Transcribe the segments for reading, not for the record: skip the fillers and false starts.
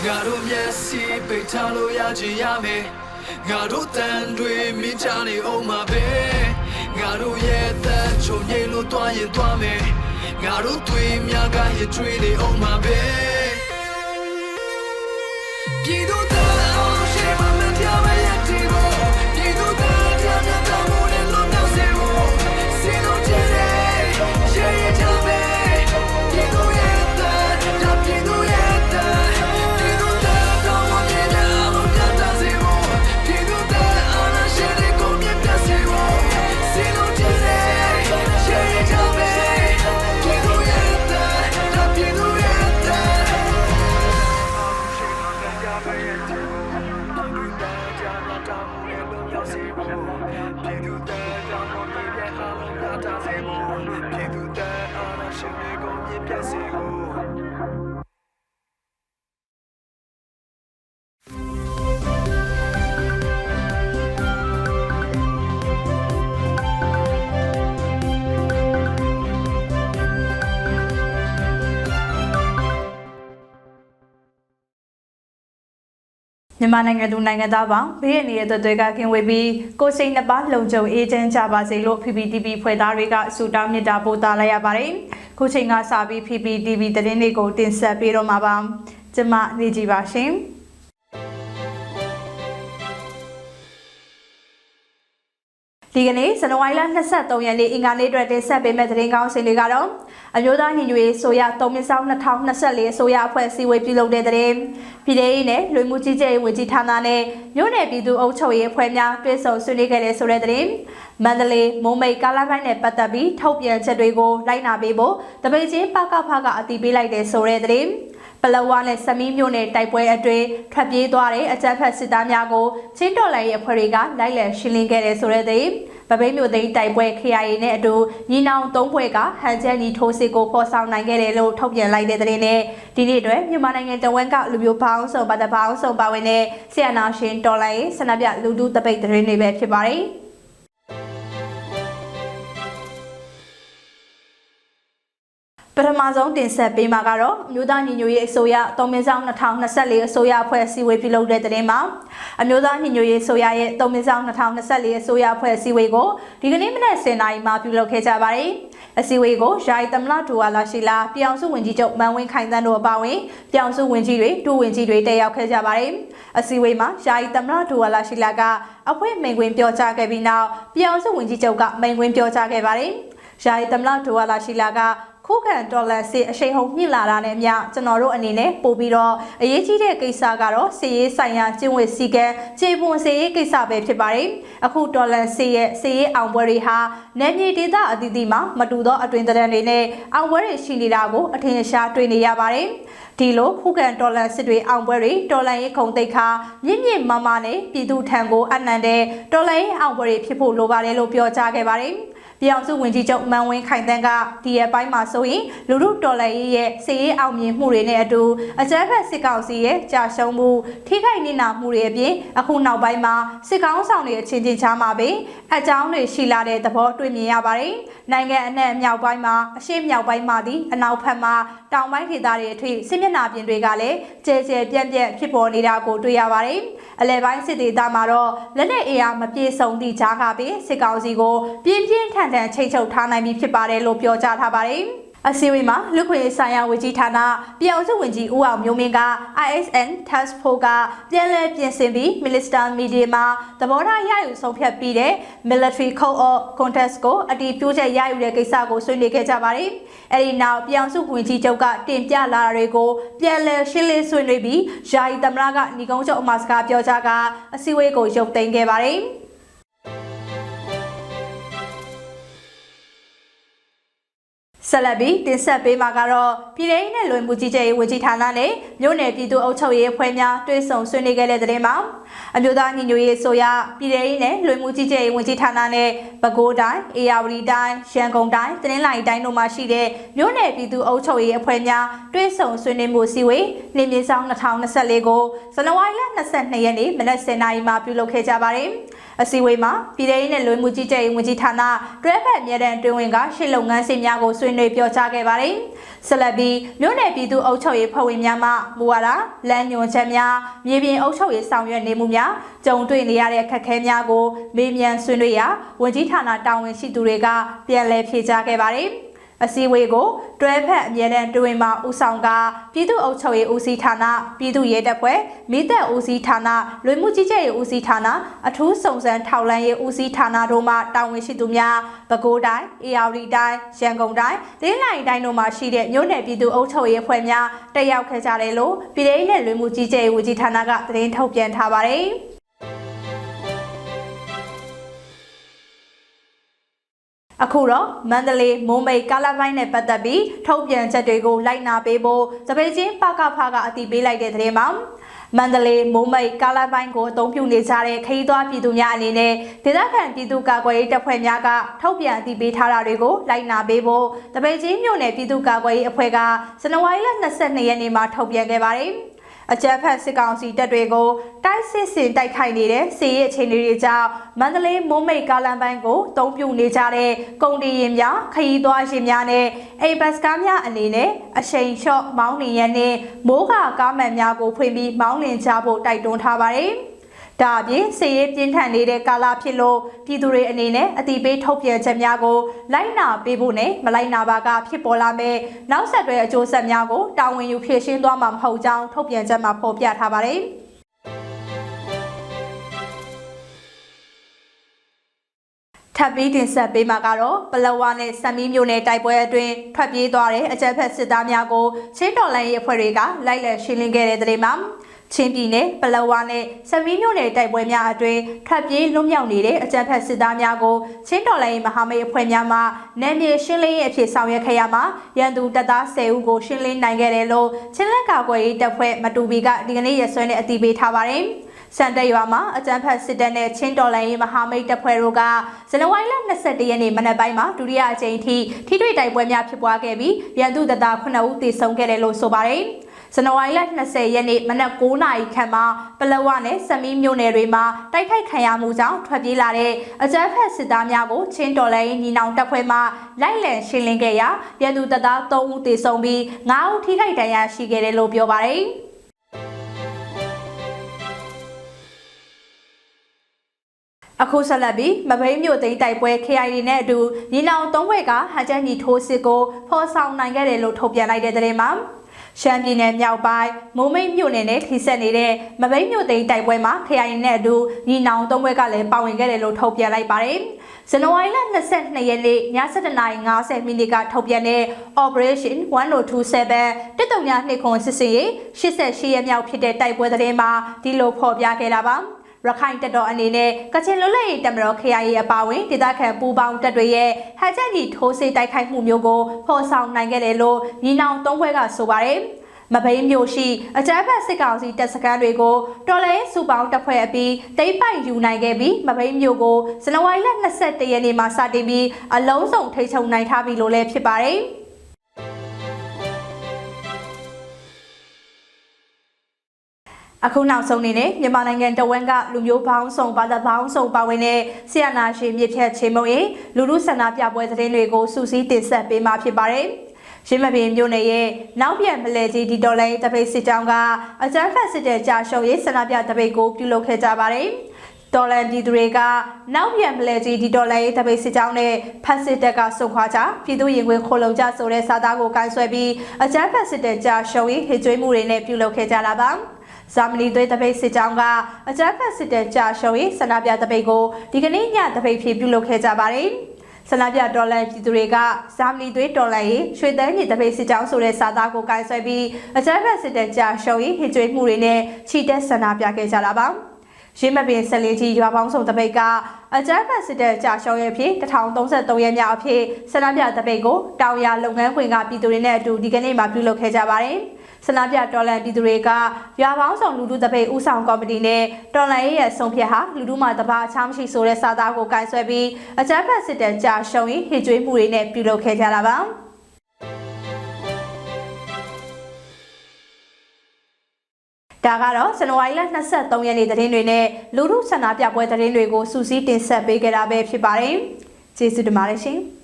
Garo miesi betalo ya jiyame Garo tandwe minchani o ma be Garo ye ta chonye lo twa yin twa me Garo twi mya ga ye twi ni o ma be Pido ta o she ma me tia me ye ti bo Pido ta tia me ta mo le lo na se bo Si no tiene ye ye ta me Pido ye ta pido ye taမြန်မာနိုင်ငံသူနိုင်ငံသားပေါင်းဘေးရန်ရဲ့တွေကခင်ဝေးပြီးကိုစိတ်နှစ်ပါးလုံခြုံအေးချမ်းကြပါစေလို့ PVTV ဖွဲ့သားတွေကဆုတောင်းမေတ္တာပို့သလိုက်ရပါတယ်။ခုချိန်ကစပြီး PVTV သတင်းတွေကိုတင်ဆက်ပေးတော့မှာပါ။ကျွန်မနေကြပါရှင်။ဒီကနေ့ဇန်နဝါရီလ23ရက်နေ့အင်္ဂါနေ့အတွက်တင်ဆက်ပေးမယ့်သတင်းကောင်းစင်တွေကတော့အမျိုးသားညီညွတ်ရေးဆိုရ3/2024ဆိုရအဖွဲ့အစည်းအဝေးပြုလုပ်တဲ့တဲ့ပြည်ထောင်စုနဲ့လူမှုကြီးကြပ်ရေးဝန်ကြီးဌာနနဲ့မြို့နယ်ပြည်သူ့အုပ်ချုပ်ရေးအဖွဲ့များတွဲဆုံဆွေးနွေးခဲ့တဲ့ဆိုတဲ့တဲ့မန္တလေးမုံမိတ်ကားလမ်းပိုင်းနဲ့ပတ်သက်ပြီးထုတ်ပြန်ချက်တွေကိုလိုက်နာပေးဖို့တပိတ်ချင်းပကဖကအတည်ပြုလိုက်တဲ့ဆိုတဲ့တဲ့ပလောဝါနဲ့စမီးမြို့နယ်တိုက်ပွဲအတွင်းထွက်ပြေးသွားတဲ့အကြမ်းဖက်စစ်သားများကိုချင်းတော်လှန်ရေးအဖွဲ့တွေကလိုက်လံရှင်းလင်းခဲ့တဲ့ဆိုတဲ့တဲ့ဗပိတ်မြို့သိမ်းတိုက်ပွဲ KIA နဲ့အတူညီနောင်၃ဖွဲ့ကဟန်ချက်ညီထိုးစစ်ကိုဖော်ဆောင်နိုင်ခဲ့တယ်လို့ထုတ်ပြန်လိုက်တဲ့တဲ့နဲ့ဒီနေ့အတွက်မြန်မာနိုင်ငံတဝန်းကလူမျိုးပေါင်းစုံဘာသာပေါင်းစုံပါဝင်တဲ့ဆီယနာရှင်တော်လှန်ရေးဆန္ဒပြလူထုတပိတ်သတင်းတွေပဲဖြစ်ပါတယ်ပထမဆုံးတင်ဆက်ပေးမှာကတော့အမျိုးသားညီညွတ်ရေးအစိုးရ3/2024အစိုးရအဖွဲ့အစည်းအဝေးပြုလုပ်တဲ့တဲ့မှာအမျိုးသားညီညွတ်ရေးအစိုးရရဲ့3/2024အစိုးရအဖွဲ့အစည်းအဝေးကိုဒီကနေ့မနက်10:00 နာရီမှာပြုလုပ်ခဲ့ကြပါတယ်။အစည်းအဝေးကိုယာယီသမ္မတဒူဝါလာရှိလာပြောင်စုဝန်ကြီးချုပ်မန်ဝင်းခိုင်တန်းတို့အပါအဝင်ပြောင်စုဝန်ကြီးတွေဒုဝန်ကြီးတွေတက်ရောက်ခဲ့ကြပါတယ်။အစည်းအဝေးမှာယာယီသမ္မတဒူဝါလာရှိလာကအဖွဲ့မိန့်ခွန်းပြောကြားခဲ့ပြီးနောက်ပြောင်စုဝန်ကြီးချုပ်ကမိန့်ခွန်းပြောကြားခဲ့ပါတယ်။ယာယီသမ္မတဒူဝါလာရှိလာကခုခံတော်လှန်စစ်အရှိန်ဟုန်မြင့်လာတာနဲ့အမျှကျွန်တော်တို့အနေနဲ့ပို့ပြီးတော့အရေးကြီးတဲ့ကိစ္စကတော့စစ်ရေးဆိုင်ရာကျင့်ဝတ်စည်းကမ်းခြေပွန်စစ်ရေးကိစ္စပဲဖြစ်ပါတယ်။အခုတော်လှန်စစ်ရဲ့စစ်ရေးအောင်ပွဲတွေဟာနယ်မြေဒေသအသီးသီးမှာမတူသောအတွင်သဏ္ဍာန်တွေနဲ့အောင်ပွဲတွေရှိနေတာကိုအထင်ရှားတွေ့နေရပါတယ်။ဒီလိုခုခံတော်လှန်စစ်တွေအောင်ပွဲတွေတော်လှန်ရေးခုံတိတ်ခါမြင့်မြင့်မားမားနဲ့ပြည်သူထံကိုအနှံတဲ့တော်လှန်ရေးအောင်ပွဲတွေဖြစ်ဖို့လိုပါတယ်လို့ပြောကြားခဲ့ပါတယ်။ပြောင်စုဝန်ကြီးချုပ်မန်ဝင်းခိုင်တန်းကဒီရဲ့ပိုင်းမှာဆိုရင်လူထုတော်လှန်ရေးရဲ့စစ်ရေးအောင်မြင်မှုတွေနဲ့အတူအကြမ်းဖက်စစ်ကောင်စီရဲ့ကြာရှုံးမှုထိခိုက်နစ်နာမှုတွေအပြင်အခုနောက်ပိုင်းမှာစစ်ကောင်ဆောင်တွေအချင်းချင်းချားမှာပဲအကြောင်းတွေရှိလာတဲ့သဘောတွေ့မြင်ရပါတယ်။နိုင်ငံအနှံ့မြောက်ပိုင်းမှာအရှေ့မြောက်ပိုင်းမှာဒီအနောက်ဘက်မှာတောင်ပိုင်းဒေသတွေအထိစစ်မျက်နှာပြင်တွေကလည်းကျဲကျဲပြန့်ပြန့်ဖြစ်ပေါ်နေတာကိုတွေ့ရပါတယ်။အလဲပိုင်းစစ်ဒေသမှာတော့လက်နက်အင်အားမပြေဆုံးသည့်ကြားကပင်စစ်ကောင်စီကိုပြင်းပြင်းထန်ထန်ချိတ်ချုပ်ထားနိုင်ပြီဖြစ်ပါတယ်လို့ပြောကြားထားပါတယ်။အစည်းအဝေးမှာလူခွင့်ရေးဆိုင်ရာဝန်ကြီးဌာနပြည်အောင်စုဝန်ကြီးဦးအောင်မျိုးမင်းက ISN Task Force ကပြန်လည်ပြင်ဆင်ပြီး Minister Media မှာသဘောထားရယူဆုံးဖြတ်ပြီးတဲ့ Military Code of Conduct ကိုအတည်ပြုချက်ရယူတဲ့ကိစ္စကိုဆွေးနွေးခဲ့ကြပါတယ်။အဲဒီနောက်ပြည်အောင်စုဝန်ကြီးချုပ်ကတင်ပြလာတာတွေကိုပြန်လည်ရှင်းလင်းဆွေးနွေးပြီးယာယီသမ္မတကညီကုန်းချုပ်အမှာစကားပြောကြားကအစည်းအဝေးကိုရုပ်သိမ်းခဲ့ပါတယ်။ဆက်လက်ပြီးတင်ဆက်ပေးမှာကတော့ပြည်ထောင်စုနဲ့လူမှုကြီးကြပ်ရေးဝန်ကြီးဌာနနဲ့မြို့နယ်ပြည်သူ့အုပ်ချုပ်ရေးအဖွဲ့များတွဲဆုံဆွေးနွေးခဲ့တဲ့တဲ့မှာအမျိုးသားညီညွတ်ရေးဆိုရပြည်ထောင်စုနဲ့လူမှုကြီးကြပ်ရေးဝန်ကြီးဌာနနဲ့ပဲခူးတိုင်း၊အေရဝတီတိုင်း၊ရန်ကုန်တိုင်း၊တနင်္သာရီတိုင်းတို့မှာရှိတဲ့မြို့နယ်ပြည်သူ့အုပ်ချုပ်ရေးအဖွဲ့များတွဲဆုံဆွေးနွေးမှုစည်းဝေးနေမြေဆောင်2024ကိုဇန်နဝါရီလ22ရက်နေ့မနက်10:00 နာရီမှာပြုလုပ်ခဲ့ကြပါတယ်။အစည်းအဝေးမှာပြည်ထောင်စုနဲ့လူမှုကြီးကြပ်ရေးဝန်ကြီးဌာနတွဲဖက်အမြဲတမ်းအတွင်းဝင်ကရှေ့လုပ်ငန်းစဉ်များကိုဆွေးနွေး နွေးပြောကြားခဲ့ပါတယ်။ဆက်လက်ပြီးမြို့နယ်ပြည်သူ့အုပ်ချုပ်ရေးဖွဲ့ဝင်များမှမူဝါဒလမ်းညွှန်ချက်များမြေပြင်အုပ်ချုပ်ရေးဆောင်ရွက်နေမှုများကြုံတွေ့နေရတဲ့အခက်အခဲများကိုမေးမြန်းဆွေးနွေးရာဝန်ကြီးဌာနတာဝန်ရှိသူတွေကပြန်လည်ဖြေကြားခဲ့ပါတယ်။အစည်းအဝေးကိုတွဲဖက်အမြဲတမ်းတွင်မှဦးဆောင်ကပြည်သူ့အုပ်ချုပ်ရေးဦးစီးဌာနပြည်သူ့ရဲတပ်ဖွဲ့မိသက်ဦးစီးဌာနလူမှုကြီးကြပ်ရေးဦးစီးဌာနအထူးစုံစမ်းထောက်လှမ်းရေးဦးစီးဌာနတို့မှတာဝန်ရှိသူများပဲခူးတိုင်းအေရဝတီတိုင်းရန်ကုန်တိုင်းတင်းလိုင်တိုင်းတို့မှာရှိတဲ့မြို့နယ်ပြည်သူ့အုပ်ချုပ်ရေးအဖွဲ့များတက်ရောက်ခဲ့ကြတယ်လို့ပြည်ထောင်စုလူမှုကြီးကြပ်ရေးဦးစီးဌာနကသတင်းထုတ်ပြန်ထားပါတယ်အခုတော့မန္တလေးမိုးမိတ်ကာလာပိုင်းနဲ့ပတ်သက်ပြီးထုတ်ပြန်ချက်တွေကိုလိုက်နာပေးဖို့တပိတ်ချင်းပကဖကအတည်ပြုလိုက်တဲ့သတင်းမှာမန္တလေးမိုးမိတ်ကာလာပိုင်းကိုအသုံးပြုနေကြတဲ့ခရီးသွားပြည်သူများအနေနဲ့ဒေသခံပြည်သူကာကွယ်ရေးတပ်ဖွဲ့များကထုတ်ပြန်အတည်ပြုထားတာတွေကိုလိုက်နာပေးဖို့တပိတ်ချင်းမြို့နယ်ပြည်သူကာကွယ်ရေးအဖွဲ့ကဇန်နဝါရီလ22ရက်နေ့မှာထုတ်ပြန်ခဲ့ပါတယ်အကြမ်းဖက်စစ်ကောင်စီတပ်တွေကိုတိုက်စစ်ဆင်တိုက်ခိုက်နေတဲ့စစ်ရေးအခြေအနေတွေကြောင့်မန္တလေးမိုးမိတ်ကားလမ်းပိုင်းကိုတုံးပြူနေကြတဲ့ကုန်တင်ယာဉ်များခရီးသွားယာဉ်များနဲ့အိမ်ဘတ်ကားများအနေနဲ့အရှိန်လျှော့မောင်းနှင်ရန်နဲ့မိုးကားမှန်များကိုဖွင့်ပြီးမောင်းနှင်ကြဖို့တိုက်တွန်းထားပါတယ်။ဒါအပြင်စစ်ရေးပြင်းထန်နေတဲ့ကာလဖြစ်လို့ပြည်သူတွေအနေနဲ့အတိပေးထုတ်ပြန်ချက်များကိုလိုက်နာပေးဖို့နဲ့မလိုက်နာပါကဖြစ်ပေါ်လာမဲ့နောက်ဆက်တွဲအကျိုးဆက်များကိုတာဝန်ယူဖြေရှင်းသွားမှာမဟုတ်ကြောင်းထုတ်ပြန်ချက်မှာဖော်ပြထားပါတယ်။ထပ်ပြီးတင်ဆက်ပေးမှာကတော့ပလောဝါနဲ့စံမီးမျိုးနယ်တိုက်ပွဲအတွင်းထွက်ပြေးသွားတဲ့အကြမ်းဖက်စစ်သားများကိုချင်းတော်လိုင်းရေးအဖွဲ့တွေကလိုက်လံရှင်းလင်းခဲ့တဲ့တဲ့မှာချင်းပြည်နယ်ပလောဝါနဲ့စံမီးမြို့နယ်တိုက်ပွဲများအတွင်းထွက်ပြေးလွတ်မြောက်နေတဲ့အကြမ်းဖက်စစ်သားများကိုချင်းတော်လိုင်းမဟာမိတ်အဖွဲ့များမှနယ်မြေရှင်းလင်းရေးအဖြစ်ဆောင်ရွက်ခဲ့ရမှာရန်သူတပ်သား10ဦးကိုရှင်းလင်းနိုင်ခဲ့တယ်လို့ချင်းလက်ကာကွယ်ရေးတပ်ဖွဲ့မတူဘီကဒီကနေ့ရက်စွဲနဲ့အတည်ပြုထားပါတယ်စံတက်ရွာမှာအကြမ်းဖက်စစ်တပ်နဲ့ချင်းတော်လိုင်းရေးမဟာမိတ်တပ်ဖွဲ့တို့ကဇန်နဝါရီလ22ရက်နေ့မနက်ပိုင်းမှာဒုတိယအကြိမ်ထိထိတွေ့တိုက်ပွဲများဖြစ်ပွားခဲ့ပြီးရန်သူတပ်သား9ဦးသေဆုံးခဲ့တယ်လို့ဆိုပါတယ်ဇန်နဝါရီလ20ရက်နေ့မနက်9:00နာရီခန့်မှာပလောဝနဲ့စမီးမြို့နယ်တွေမှာတိုက်ခိုက်ခံရမှုကြောင့်ထွက်ပြေးလာတဲ့အကြမ်းဖက်စစ်သားများကိုချင်းတော်လိုင်းညီနောင်တပ်ဖွဲ့မှလိုက်လံရှင်းလင်းခဲ့ရာရန်သူတပ်သား3ဦးသေဆုံးပြီး9ဦးထိခိုက်ဒဏ်ရာရှိခဲ့တယ်လို့ပြောပါတယ်အခုဆက်လက်ပြီးမဘိမ်းမြို့သိမ်းတိုက်ပွဲ KIA နဲ့အတူညီနောင်3ဘွဲ့ကဟန်ချက်ညီထိုးစစ်ကိုဖော်ဆောင်နိုင်ခဲ့တယ်လို့ထုတ်ပြန်လိုက်တဲ့သတင်းမှာရှမ်းပြည်နယ်မြောက်ပိုင်းမိုးမိတ်မြို့နယ်နဲ့ထိစပ်နေတဲ့မဘိမ်းမြို့သိမ်းတိုက်ပွဲမှာ KIA နဲ့အတူညီနောင်3ဘွဲ့ကလည်းပါဝင်ခဲ့တယ်လို့ထုတ်ပြန်လိုက်ပါတယ်ဇန်နဝါရီလ22ရက်နေ့ည7:50မိနစ်ကထုတ်ပြန်တဲ့ Operation 1027တက်တုံညာနှစ်ခွန်စစ်စင်ရေး88ရက်မြောက်ဖြစ်တဲ့တိုက်ပွဲသတင်းမှာဒီလိုဖော်ပြခဲ့တာပါရခိုင်တပ်တော်အနေနဲ့ကချင်လွတ်လပ်ရေးတပ်မတော် KIA အပါအဝင်ဒေသခံပူးပေါင်းတပ်တွေရဲ့ဟန်ချက်ကြီးထိုးစစ်တိုက်ခိုက်မှုမျိုးကိုဖော်ဆောင်နိုင်ခဲ့တယ်လို့ညီနောင်3ဘွဲ့ကဆိုပါတယ်။မဘိမ်းမြို့ရှိအကြမ်းဖက်စစ်ကောင်စီတပ်စခန်းတွေကိုတော်လှန်ရေးစုပေါင်းတပ်ဖွဲ့အပြီးတိမ့်ပိုက်ယူနိုင်ခဲ့ပြီးမဘိမ်းမြို့ကိုဇန်နဝါရီလ22ရက်နေ့မှာစတင်ပြီးအလုံးစုံထိန်းချုပ်နိုင်ထားပြီလို့လည်းဖြစ်ပါတယ်။အခုနောက်ဆုံးအနေနဲ့မြန်မာနိုင်ငံတဝန်းကလူမျိုးပေါင်းစုံဘာသာပေါင်းစုံပါဝင်တဲ့ဆီယနာရှင်မြစ်ဖြတ်ချေမုံရေးလူလူဆန္ဒပြပွဲသတင်းတွေကိုစူးစီးတင်ဆက်ပေးမှာဖြစ်ပါတယ်။ရင်းမပင်မြို့နယ်ရဲ့နောက်ပြန်မလဲကြီးဒီတော်လိုင်းတပိတ်စစ်ကြောင်းကအကြမ်းဖက်စစ်တဲ့ကြာရှုံးရေးဆန္ဒပြတပိတ်ကိုပြုလုပ်ခဲ့ကြပါတယ်။တော်လန်ပြည်သူတွေကနောက်ပြန်မလဲကြီးဒီတော်လိုင်းတပိတ်စစ်ကြောင်းနဲ့ဖက်စစ်တပ်ကစုခွာကြပြည်သူရင်ခွင်ခိုလုံကြဆိုတဲ့စာသားကိုကိုင်ဆွဲပြီးအကြမ်းဖက်စစ်တဲ့ကြာရှုံးရေးဟစ်ကြွေးမှုတွေနဲ့ပြုလုပ်ခဲ့ကြတာပါ။ဇာမနီသွေးတပိတ်စစ်ကြောင်းကအကြမ်းဖက်စစ်တဲ့ကြာရှုံးရေးဆန္ဒပြတပိတ်ကိုဒီကနေ့ညတပိတ်ဖြစ်ပြုလုပ်ခဲ့ကြပါတယ်။ဆန္ဒပြတော်လှန်ပြည်သူတွေကဇာမနီသွေးတော်လှန်ရေးရွှေတန်းကြီးတပိတ်စစ်ကြောင်းဆိုတဲ့စာသားကိုကိုင်ဆွဲပြီးအကြမ်းဖက်စစ်တဲ့ကြာရှုံးရေးဟစ်ကြွေးမှုတွေနဲ့ချီတက်ဆန္ဒပြခဲ့ကြတာပါ။ရင်းမပင်ဆက်လင်းကြီးရွာပေါင်းစုံတပိတ်ကအကြမ်းဖက်စစ်တဲ့ကြာရှုံးရေးဖြစ်1033ရက်မြောက်အဖြစ်ဆန္ဒပြတပိတ်ကိုတောင်ရလုပ်ငန်းခွင်ကပြည်သူတွေနဲ့အတူဒီကနေ့မှာပြုလုပ်ခဲ့ကြပါတယ်။ဆန္ဒပြတော်လှန်ပြည်သူတွေကရွာပေါင်းစုံလူထုတပိတ်ဦးဆောင်ကော်မတီနဲ့တော်လှန်ရေးရဲ့ဆုံးဖြတ်ဟာလူထုမှတပါအခြားမရှိဆိုတဲ့စာသားကိုကိုင်ဆွဲပြီးအကြမ်းဖက်စစ်တပ်ကြာရှုံးရေးဟစ်ကြွေးမှုတွေနဲ့ပြုလုပ်ခဲ့ကြတာပါဒါကတော့ဇန်နဝါရီလ23ရက်နေ့သတင်းတွေနဲ့လူထုဆန္ဒပြပွဲသတင်းတွေကိုစူးစီးတင်ဆက်ပေးခဲ့တာပဲဖြစ်ပါတယ်။ကျေးဇူးတင်ပါတယ်ရှင်။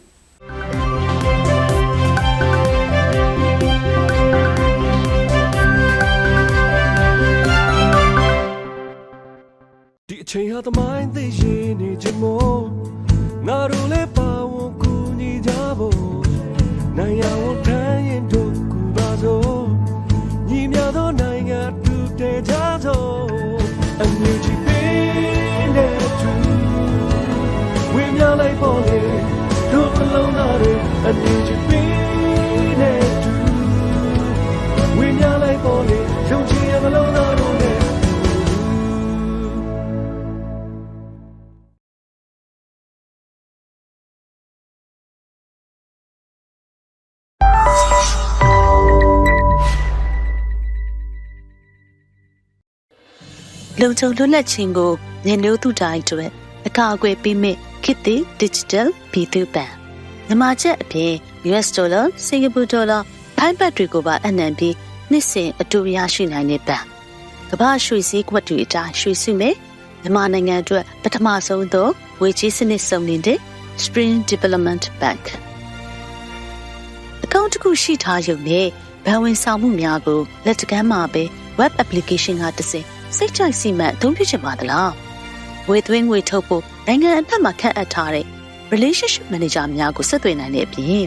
ချိန်ဟာသမိုင်းသိရင်နေချင်မို့ငါတို့လည်းပါဝင်ကူညီကြဖို့နိုင်ရဝန်ထမ်းရင်တို့ကူပါစို့ညီမြသောနိုင်ငံတူတည်ကြစို့အမြင့်ကြီးပင်တဲ့သူဝင်းများလိုက်ပေါ်လေတို့အလုံးသားတွေအမြင့်ကြီးပင်တဲ့သူဝင်းများလိုက်ပေါ်လေယုံကြည်ရမလုံးသားတို့နဲ့လုံခြုံလွတ်လပ်ခြင်းကိုဉာဏ်မျိုးသူတိုင်းအတွက်အကာအကွယ်ပေးမယ့်ခေတ်သစ် Digital ပြည်သူ့ဘဏ်မြန်မာကျပ်အပြင် US ဒေါ်လာစင်ကာပူဒေါ်လာထိုင်းဘတ်တွေကိုပါအနှံပြီးနှစ်စဉ်အတူရရှိနိုင်တဲ့ဘဏ်ကမ္ဘာရွှေစည်းကွက်တွေအတိုင်းရွှေစုမယ်မြန်မာနိုင်ငံအတွက်ပထမဆုံးသောဝေချေးစနစ်စုံနေတဲ့ Spring Development Bank အကောင့်တစ်ခုရှိထားရုံနဲ့ဘဏ်ဝင်ဆောင်မှုများကိုလက်တကမ်းမှာပဲ Web Application ကတစ်စင်စိတ်ကြိုက်စီမံအသုံးပြုချင်ပါသလားငွေသွင်းငွေထုတ်ဖို့နိုင်ငံအနှံ့မှာခန့်အပ်ထားတဲ့ Relationship Manager များကိုဆက်သွယ်နိုင်တဲ့အပြင်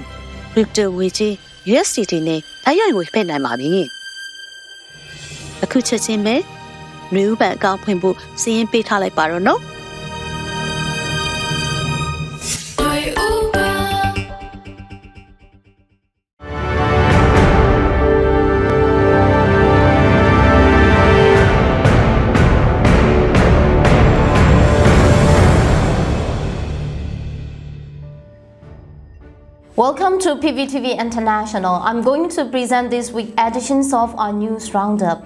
Crypto ငွေကြေး USDT နဲ့တိုက်ရိုက်ငွေဖက်နိုင်ပါပြီအခုချက်ချင်းပဲနယူးဘဏ်အကောင့်ဖွင့်ဖို့စီးရင်ပေးထားလိုက်ပါတော့နော်Welcome to PVTV International. I'm going to present this week's editions of our news roundup.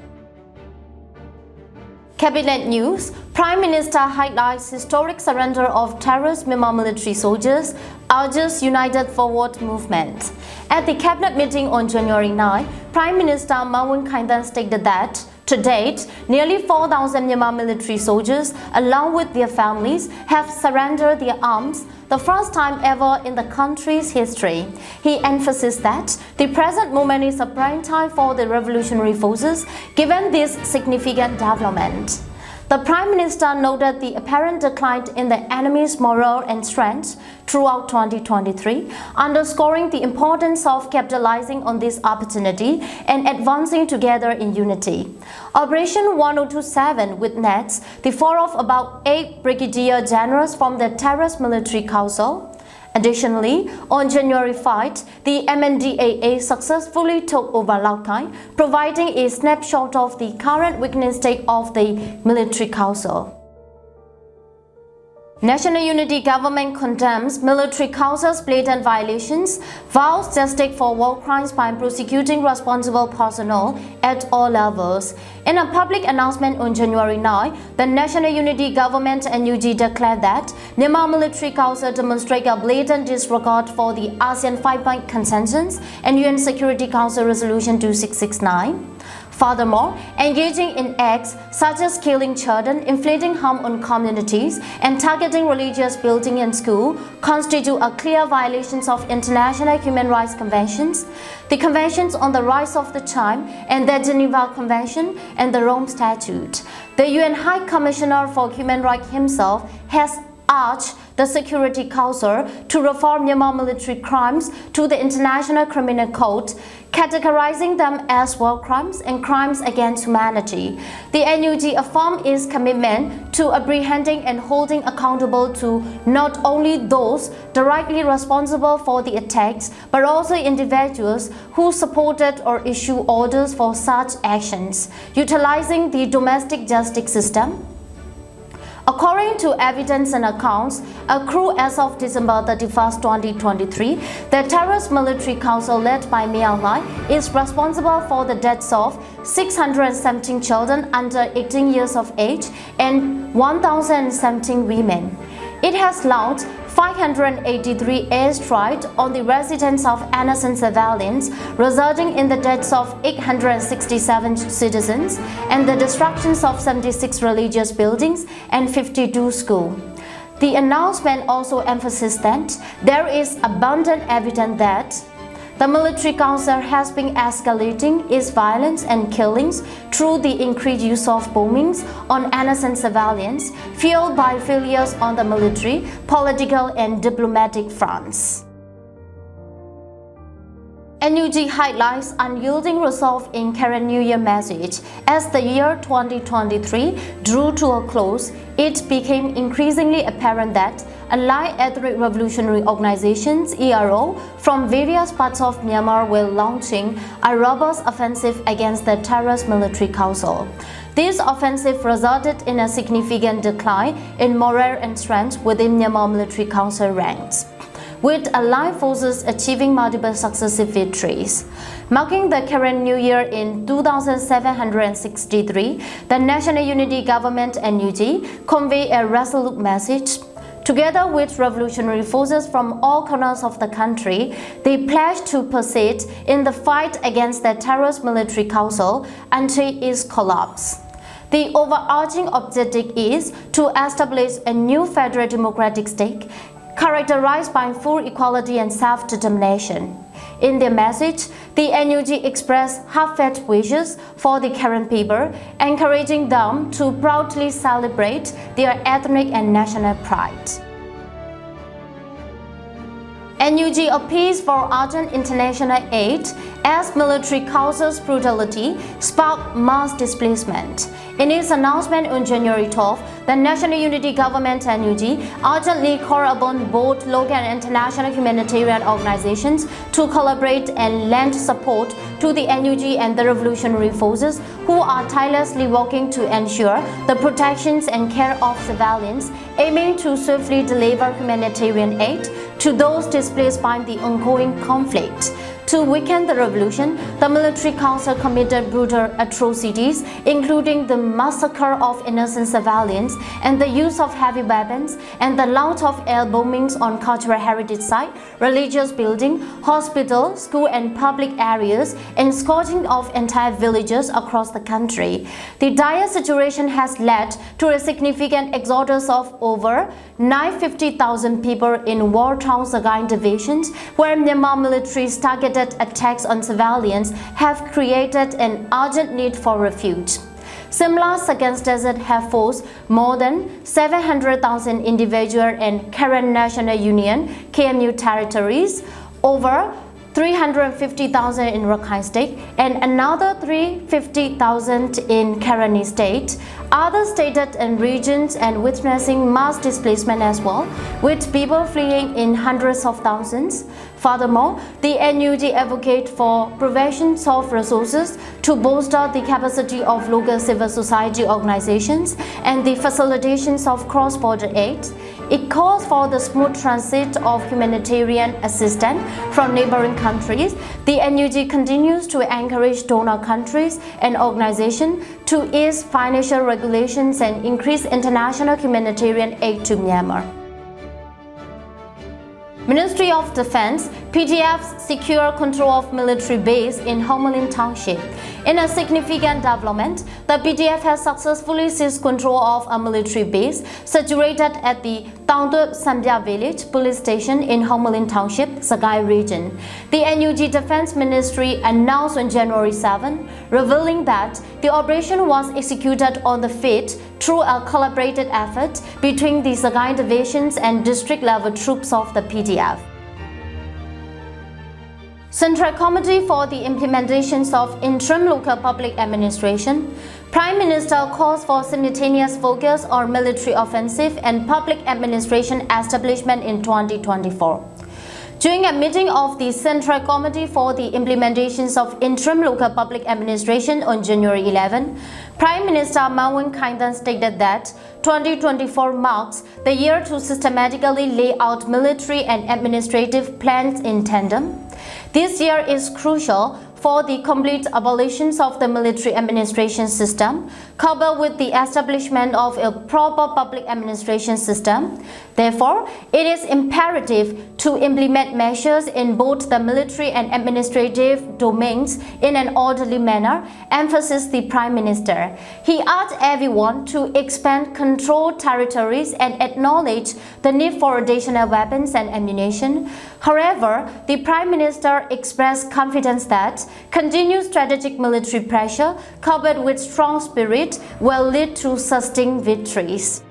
Cabinet News. Prime Minister highlights historic surrender of terrorist Myanmar military soldiers, urges United Forward movement. At the Cabinet meeting on January 9, Prime Minister Mawin Khaintan stated that to date, nearly 4,000 Myanmar military soldiers, along with their families, have surrendered their arms, the first time ever in the country's history. He emphasized that the present moment is a prime time for the revolutionary forces, given this significant development. The Prime Minister noted the apparent decline in the enemy's morale and strength throughout 2023, underscoring the importance of capitalizing on this opportunity and advancing together in unity. Operation 1027 witnessed the fall of about 8 brigadier generals from the Terrorist Military Council. Additionally, on January 5, the MNDAA successfully took over Laokai, providing a snapshot of the current weakening state of the military council. National Unity Government condemns military council's blatant violations, vows justice for war crimes by prosecuting responsible personnel at all levels. In a public announcement on January 9, the National Unity Government NUG declared that Myanmar Military Council demonstrated a blatant disregard for the ASEAN 5-point consensus and UN Security Council Resolution 2669. Furthermore, engaging in acts such as killing children, inflicting harm on communities, and targeting religious buildings and schools constitute a clear violations of international human rights conventions, the Conventions on the Rights of the Child, and the Geneva Convention and the Rome Statute. The UN High Commissioner for Human Rights himself has urged the Security Council to reform Myanmar military crimes to the International Criminal Code, categorizing them as war crimes and crimes against humanity. The NUG affirmed its commitment to apprehending and holding accountable to not only those directly responsible for the attacks, but also individuals who supported or issued orders for such actions, utilizing the domestic justice system. According to evidence and accounts accrued as of December 31, 2023, the Terrorist Military Council led by Myanmar is responsible for the deaths of 617 children under 18 years of age and 1,017 women. It has launched 583 airstrikes on the residence of innocent civilians, resulting in the deaths of 867 citizens and the destructions of 76 religious buildings and 52 schools. The announcement also emphasized that there is abundant evidence that The military council has been escalating its violence and killings through the increased use of bombings on innocent civilians, fueled by failures on the military, political and diplomatic fronts. NUG highlights unyielding resolve in current New Year message. As the year 2023 drew to a close, it became increasingly apparent that allied ethnic revolutionary organizations (ERO) from various parts of Myanmar were launching a robust offensive against the terrorist military council. This offensive resulted in a significant decline in morale and strength within Myanmar military council ranks, with allied forces achieving multiple successive victories. Marking the current New Year in 2763, the National Unity Government NUG conveyed a resolute message. Together with revolutionary forces from all corners of the country, they pledged to persist in the fight against the terrorist military council until its collapse. The overarching objective is to establish a new federal democratic state characterized by full equality and self-determination. In their message, the NUG expressed heartfelt wishes for the current people, encouraging them to proudly celebrate their ethnic and national pride. NUG appeals for urgent international aid as military council's brutality sparked mass displacement. In its announcement on January 12, the National Unity Government NUG urgently called upon both local and international humanitarian organizations to collaborate and lend support to the NUG and the revolutionary forces who are tirelessly working to ensure the protections and care of civilians, aiming to swiftly deliver humanitarian aid to those displaced by the ongoing conflict. To weaken the revolution, the military council committed brutal atrocities, including the massacre of innocent civilians and the use of heavy weapons and the launch of air bombings on cultural heritage sites, religious buildings, hospitals, school and public areas, and scourging of entire villages across the country. The dire situation has led to a significant exodus of over 950,000 people in war-torn Sagaing divisions, where Myanmar military's targeted attacks on civilians have created an urgent need for refuge. Similar circumstances have forced more than 700,000 individual and current National Union KMU territories, over 350,000 in Rakhine State, and another 350,000 in Karenni State, other states and regions, and witnessing mass displacement as well, with people fleeing in hundreds of thousands. Furthermore, the NUG advocates for provision of resources to bolster the capacity of local civil society organizations and the facilitations of cross-border aid. It calls for the smooth transit of humanitarian assistance from neighboring countries. The NUG continues to encourage donor countries and organizations to ease financial regulations and increase international humanitarian aid to Myanmar. Ministry of Defense, PTF's secure control of military base in Homelin Township. In a significant development, the PTF has successfully seized control of a military base situated at the Taungtup Sambya village police station in Homelin Township, Sagaing region. The NUG Defense Ministry announced on January 7, revealing that the operation was executed on the feet through a collaborated effort between the Sagaing divisions and district-level troops of the PTF. Central Committee for the Implementations of Interim Local Public Administration, Prime Minister calls for simultaneous focus on military offensive and public administration establishment in 2024. During a meeting of the Central Committee for the Implementations of Interim Local Public Administration on January 11, Prime Minister Mawin Khaingdan stated that 2024 marks the year to systematically lay out military and administrative plans in tandem. This year is crucial for the complete abolition of the military administration system, coupled with the establishment of a proper public administration system. Therefore, it is imperative to implement measures in both the military and administrative domains in an orderly manner, emphasized the Prime Minister. He urged everyone to expand controlled territories and acknowledge the need for additional weapons and ammunition. However, the Prime Minister expressed confidence that continued strategic military pressure, coupled with strong spirit, will lead to sustained victories.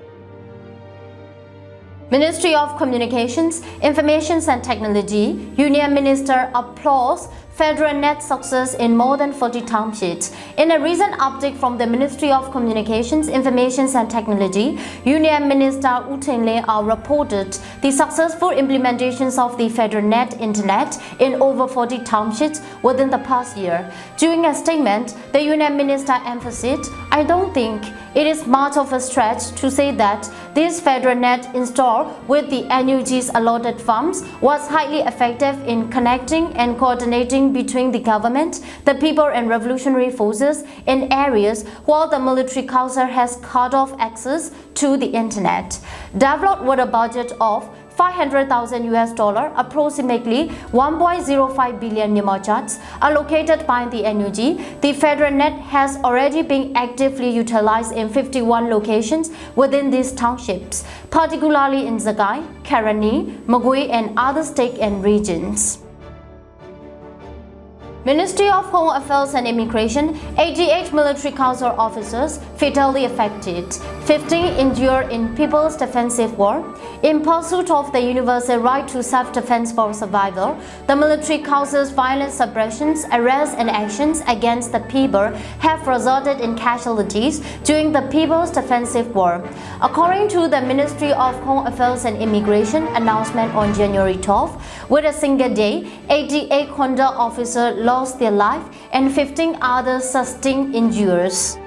Ministry of Communications, Information and Technology, Union Minister applauds Federal net success in more than 40 townships. In a recent update from the Ministry of Communications, Information and Technology, Union Minister Wu Tenlin reported the successful implementations of the Federal net internet in over 40 townships within the past year. During a statement, the Union Minister emphasized, "I don't think it is much of a stretch to say that this Federal net installed with the NUG's allotted funds was highly effective in connecting and coordinating between the government, the people and revolutionary forces in areas where the military council has cut off access to the internet." Developed with a budget of $500,000, approximately 1.05 billion Nimachats, allocated by the NUG, the Federal net has already been actively utilized in 51 locations within these townships, particularly in Zagai, Karani, Magui and other states and regions. Ministry of Home Affairs and Immigration, 88 military council officers fatally affected, 15 injured in People's Defensive War. In pursuit of the universal right to self-defense for survival, the military council's violent suppressions, arrests and actions against the people have resulted in casualties during the People's Defensive War. According to the Ministry of Home Affairs and Immigration announcement on January 12, with a single day, 88 conduct officers lost their life and 15 others sustained injuries.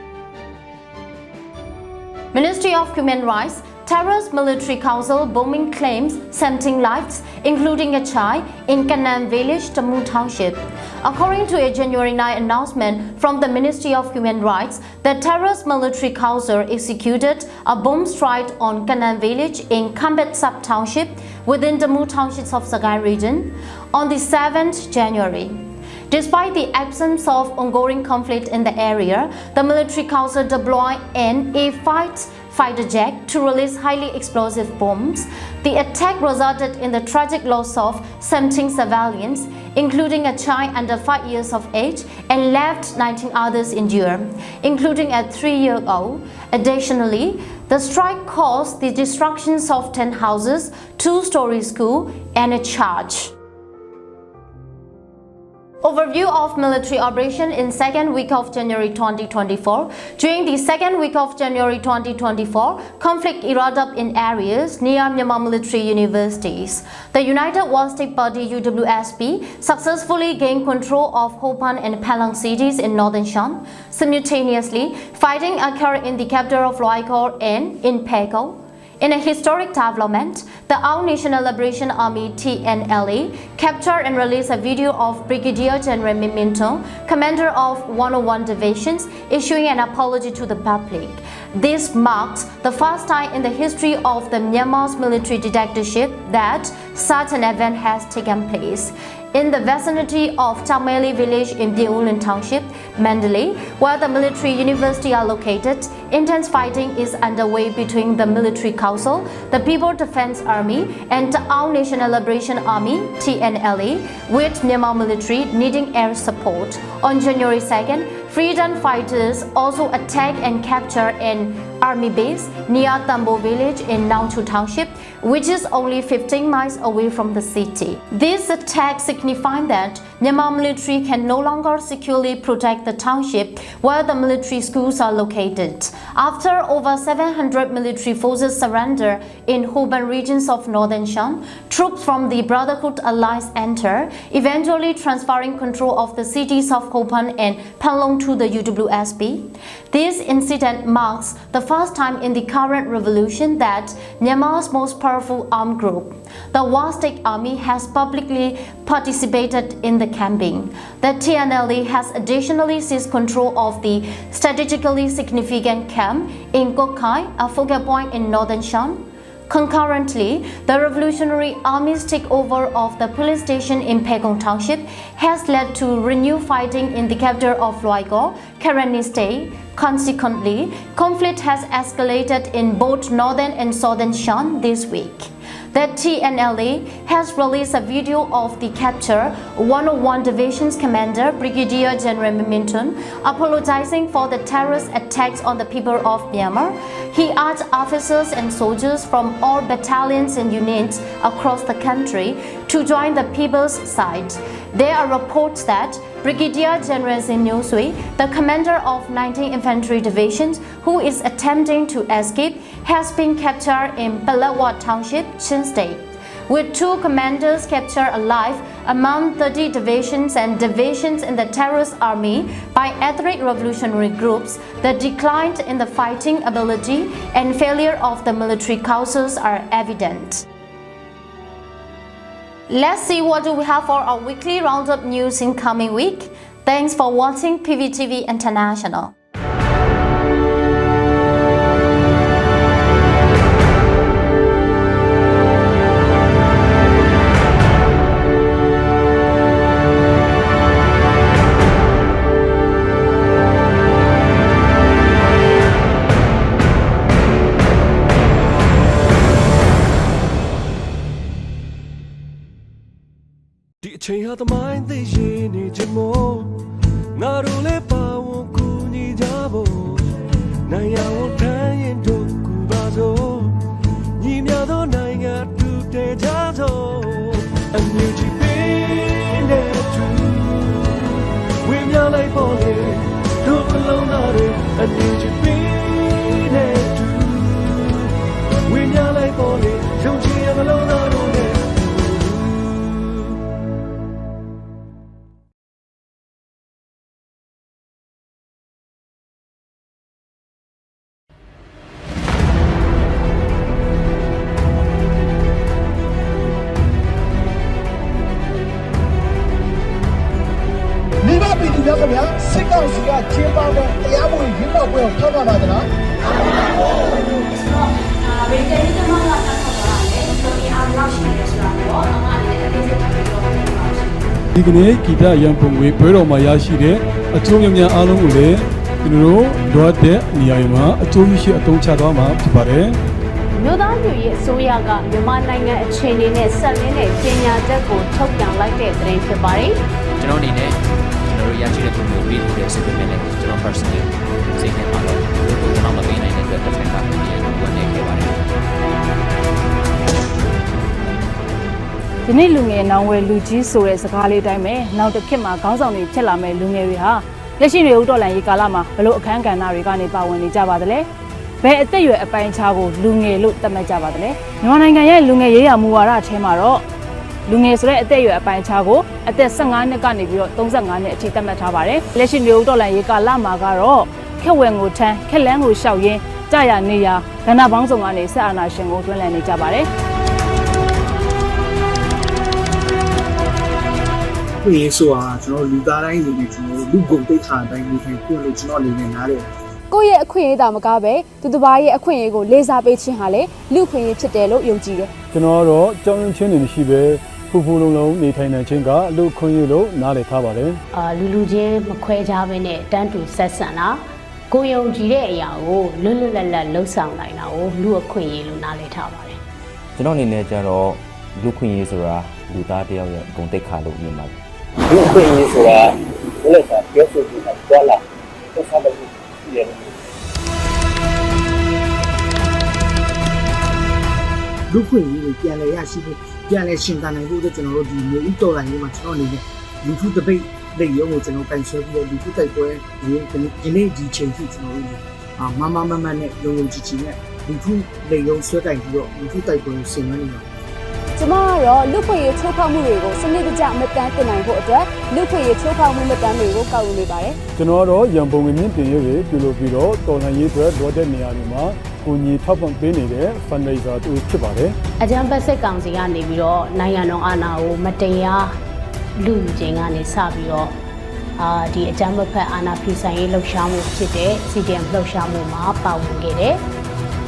Ministry of Human Rights, Terrorist Military Council bombing claims 17 lives, including a child, in Kanan Village, Tamu Township. According to a January 9 announcement from the Ministry of Human Rights, the Terrorist Military Council executed a bomb strike on Kanan Village in Kambet Sub Township within the Tamu Townships of Sagai region on the 7th January. Despite the absence of ongoing conflict in the area, the military council deployed an fighter jet to release highly explosive bombs. The attack resulted in the tragic loss of 17 civilians, including a child under 5 years of age, and left 19 others injured, including a 3-year-old. Additionally, the strike caused the destruction of 10 houses, 2-story school, and a church. Overview of military operation in second week of January 2024. During the second week of January 2024, conflict erupted in areas near Myanmar military universities. The United World State Party UWSP successfully gained control of Hopan and Palang cities in northern Shan. Simultaneously, fighting occurred in the capital of Loikor and in Peko. In a historic development, the All National Liberation Army TNLA captured and released a video of Brigadier General Min Minton, commander of 101 divisions, issuing an apology to the public. This marks the first time in the history of the Myanmar's military dictatorship that such an event has taken place. In the vicinity of Tameli village in Biulin Township, Mandalay, where the military university are located, intense fighting is underway between the military council, the People Defense Army, and the All National Liberation Army (TNLA), with Myanmar military needing air support. On January 2nd, freedom fighters also attacked and captured an army base near Tambo village in Nangchu Township, which is only 15 miles away from the city. This attack signifies that Myanmar military can no longer securely protect the township where the military schools are located. After over 700 military forces surrender in Hoban regions of northern Shan, troops from the Brotherhood Alliance enter, eventually transferring control of the cities of Hopan and Panlong to the UWSP. This incident marks the first time in the current revolution that Myanmar's most powerful armed group, The War-State Army has publicly participated in the campaign. The TNLA has additionally seized control of the strategically significant camp in Kokhai, a focal point in northern Shan. Concurrently, the Revolutionary Army's takeover of the police station in Pekong Township has led to renewed fighting in the capital of Loigo, Karenni State. Consequently, conflict has escalated in both northern and southern Shan this week. The TNLA has released a video of the capture 101 Division's commander, Brigadier General Minton, apologizing for the terrorist attacks on the people of Myanmar. He asked officers and soldiers from all battalions and units across the country to join the people's side. There are reports that Brigadier General Zinyosui, the commander of 19th Infantry Division, who is attempting to escape, has been captured in Palawat Township, Chin State. With 2 commanders captured alive among 30 divisions and divisions in the terrorist army by ethnic revolutionary groups, the decline in the fighting ability and failure of the military causes are evident. Let's see what do we have for our weekly roundup news in coming week. Thanks for watching PVTV International. ချိန်ဟာသမိုင်းသိရင်နေချင်မို့ငါတို့လည်းပါဝင်ကူညီကြဖို့နိုင်ရဝန်ထမ်းရင်တို့ကူပါစို့ညီမြသောနိုင်ငံတူတည်ကြစို့အမြင့်ကြီးပင်တဲ့သူဝင်းများလိုက်ပေါ်လေတို့အလုံးသားတွေအမြင့်ကြီးပင်တဲ့သူဝင်းများလိုက်ပေါ်လေယုံကြည်ရမလုံးသားတို့နဲ့ပြောခင်ဗျာစစ်ကောင်စီကကျင်းပတဲ့တရားဝင်ရွေးကောက်ပွဲကိုထောက်ခံပါသလားဗေဒရီကမှလာတာထောက်ပါလေဆိုပြီးအားလောက်ရှိတယ်ဆိုတာတော့အမှန်လည်းအသေးစိတ်ပြောပြပါမယ်ဒီကနေ့ဂီတရန်ပုံငွေဘွဲတော်မှာရရှိတဲ့အကျိုးများများအားလုံးကိုလည်းကျွန်တော်တို့လိုအပ်တဲ့နေရာတွေမှာအကျိုးရှိအသုံးချသွားမှာဖြစ်ပါတယ်မြို့သားမျိုးရဲ့အစိုးရကမြန်မာနိုင်ငံအခြေအနေနဲ့ဆက်လင်းတဲ့ကြေညာချက်ကိုထုတ်ပြန်လိုက်တဲ့သတင်းဖြစ်ပါတယ်ကျွန်တော်အနေနဲ့ကျွန်တော်ရရှိတဲ့ပုံမျိုးပြီးတဲ့စိတ်နဲ့လည်းကျွန်တော် personally စိတ်နဲ့ပါတော့ကျွန်တော်မပေးနိုင်တဲ့အတွက်တစ်ဖက်ကပြန်ဝင်နေခဲ့ပါတယ်ဒီနေ့လူငယ်နောင်ဝယ်လူကြီးဆိုတဲ့စကားလေးတိုင်းပဲနောက်တစ်ခေတ်မှာခေါင်းဆောင်တွေဖြစ်လာမဲ့လူငယ်တွေဟာလက်ရှိတွေဥတော်လန်ရေးကာလမှာဘလို့အခန်းကဏ္ဍတွေကနေပါဝင်နေကြပါသလဲဘယ်အသက်အရွယ်အပိုင်းအခြားကိုလူငယ်လို့သတ်မှတ်ကြပါသလဲမြန်မာနိုင်ငံရဲ့လူငယ်ရေးရာမူဝါဒအထဲမှာတော့လူငယ်ဆိုတဲ့အသက်အရွယ်အပိုင်းအခြားကိုအသက်15နှစ်ကနေပြီးတော့35နှစ်အထိသတ်မှတ်ထားပါတယ်လက်ရှိမျိုးတော်လန်ရေးကာလမှာကတော့ခက်ဝဲငိုထမ်းခက်လန်းကိုရှောက်ရင်းကြရနေရကဏ္ဍပေါင်းစုံကနေဆက်အာဏာရှင်ကိုတွန်းလှန်နေကြပါတယ်ဒီဆိုတာကျွန်တော်လူသားတိုင်းအနေနဲ့ကျွန်တော်လူကုန်တိတ်ခါတိုင်းနေထိုင်ပြလို့ကျွန်တော်အနေနဲ့နားတယ်ကိုယ့်ရဲ့အခွင့်အရေးတာမကားပဲသူတစ်ပါးရဲ့အခွင့်အရေးကိုလေးစားပေးခြင်းဟာလေလူအခွင့်အရေးဖြစ်တယ်လို့ယုံကြည်တယ်ကျွန်တော်ကတော့ကြောင်းရင်းချင်းနေမရှိပဲဖူဖူလုံးလုံးနေထိုင်နိုင်ခြင်းကလူခွင့်ရလို့နားလည်ထားပါတယ်လူချင်းမခွဲခြားဘဲနဲ့တန်းတူဆက်ဆံတာကိုယုံကြည်တဲ့အရာကိုလွတ်လွတ်လပ်လပ်လှုပ်ဆောင်နိုင်တာကိုလူအခွင့်အရေးလို့နားလည်ထားပါတယ်ကျွန်တော်အနေနဲ့ကျတော့လူခွင့်ရေးဆိုတာလူသားတယောက်ရဲ့ဂုဏ်သိက္ခာလို့မြင်ပါတယ်လူခွင့်ရေးဆိုတာဘယ်လိုလဲပြောဆိုနေတာကြားလာသက်သာလို့ရှိရတယ်လူခွင့်ရေးကိုပြန်လည်ရရှိဖို့ပြန်လည်ရှင်သန်နိုင်ဖို့ကျွန်တော်တို့ဒီမျိုးဥတော်လိုင်းလေးမှာကျွန်တော်အနေနဲ့လူထုတပိတ်လက်ရုံးကိုကျွန်တော်ကန်ဆွဲပြီးတော့လူထုတိုက်ပွဲဒီနေ့ဒီချိန်ထိကျွန်တော်တို့မမနဲ့လုံလုံချီချီနဲ့လူထုလက်ရုံးဆွဲတိုင်ပြီးတော့လူထုတိုက်ပွဲကိုဆင်နွှဲနေပါတယ်ကျ ကျမကတော့လူခွေရေးချိုးဖောက်မှုတွေကိုစနစ်တကျမှတ်တမ်းတင်နိုင်ဖို့အတွက်လူခွေရေးချိုးဖောက်မှုမှတ်တမ်းတွေကိုကောက်ယူနေပါတယ် ကျွန်တော်ကတော့ရန်ပုံငွေမြင့်တင်ရေးတွေပြုလုပ်ပြီးတော့တော်လှန်ရေးအတွက်လိုတဲ့နေရာတွေမှာကိုညီထောက်ပံ့ပေးနေတဲ့ fundraiser တူဖြစ်ပါတယ် အကြံပတ်စစ်ကောင်စီကနေပြီးတော့နိုင်ငံတော်အာဏာကိုမတရားလူချင်းကနေစပြီးတော့ဒီအကြံပတ်ဖက်အာဏာဖီဆိုင်ရေးလှုပ်ရှားမှုဖြစ်တဲ့ CDM လှုပ်ရှားမှုမှာပါဝင်ခဲ့တယ်